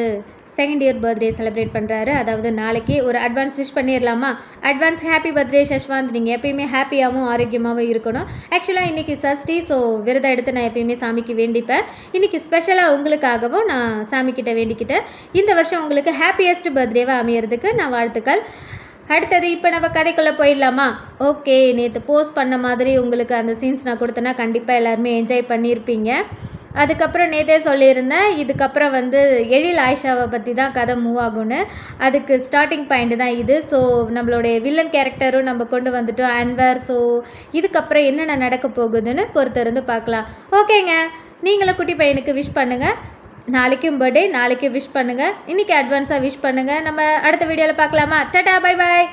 Speaker 6: 2nd இயர் பர்த்டே செலிப்ரேட் பண்ணுறாரு. அதாவது நாளைக்கு ஒரு அட்வான்ஸ் விஷ் பண்ணிடலாமா? Advance happy birthday Shashwanth. நீங்கள் எப்பயுமே ஹாப்பியாகவும் ஆரோக்கியமாகவும் இருக்கணும். ஆக்சுவலாக இன்றைக்கி சஷ்டி, ஸோ விரதம் எடுத்து நான் எப்பயுமே சாமிக்கு வேண்டிப்பேன். இன்றைக்கி ஸ்பெஷலாக உங்களுக்காகவும் நான் சாமிக்கிட்ட வேண்டிக்கிட்டேன். இந்த வருஷம் உங்களுக்கு ஹாப்பியஸ்ட் பர்த்டேவாக அமையிறதுக்கு நான் வாழ்த்துக்கள். அடுத்தது இப்போ நம்ம கதைக்குள்ளே போயிடலாமா? ஓகே, நேற்று போஸ்ட் பண்ண மாதிரி உங்களுக்கு அந்த சீன்ஸ் நான் கொடுத்தேன்னா கண்டிப்பாக எல்லாருமே என்ஜாய் பண்ணியிருப்பீங்க. அதுக்கப்புறம் நேற்றே சொல்லியிருந்தேன், இதுக்கப்புறம் வந்து எழில் ஆயிஷாவை பற்றி தான் கதை மூவ் ஆகும்னு. அதுக்கு ஸ்டார்டிங் பாயிண்ட் தான் இது. ஸோ நம்மளுடைய வில்லன் கேரக்டரும் நம்ம கொண்டு வந்துட்டோம், அன்வர். ஸோ இதுக்கப்புறம் என்னென்ன நடக்க போகுதுன்னு பொறுத்திருந்து பார்க்கலாம். ஓகேங்க, நீங்களும் குட்டி பையனுக்கு விஷ் பண்ணுங்கள். நாளைக்கும் பர்த்டே, நாளைக்கும் விஷ் பண்ணுங்கள். இன்றைக்கி அட்வான்ஸாக விஷ் பண்ணுங்கள். நம்ம அடுத்த வீடியோவில் பார்க்கலாமா? Tata, bye bye.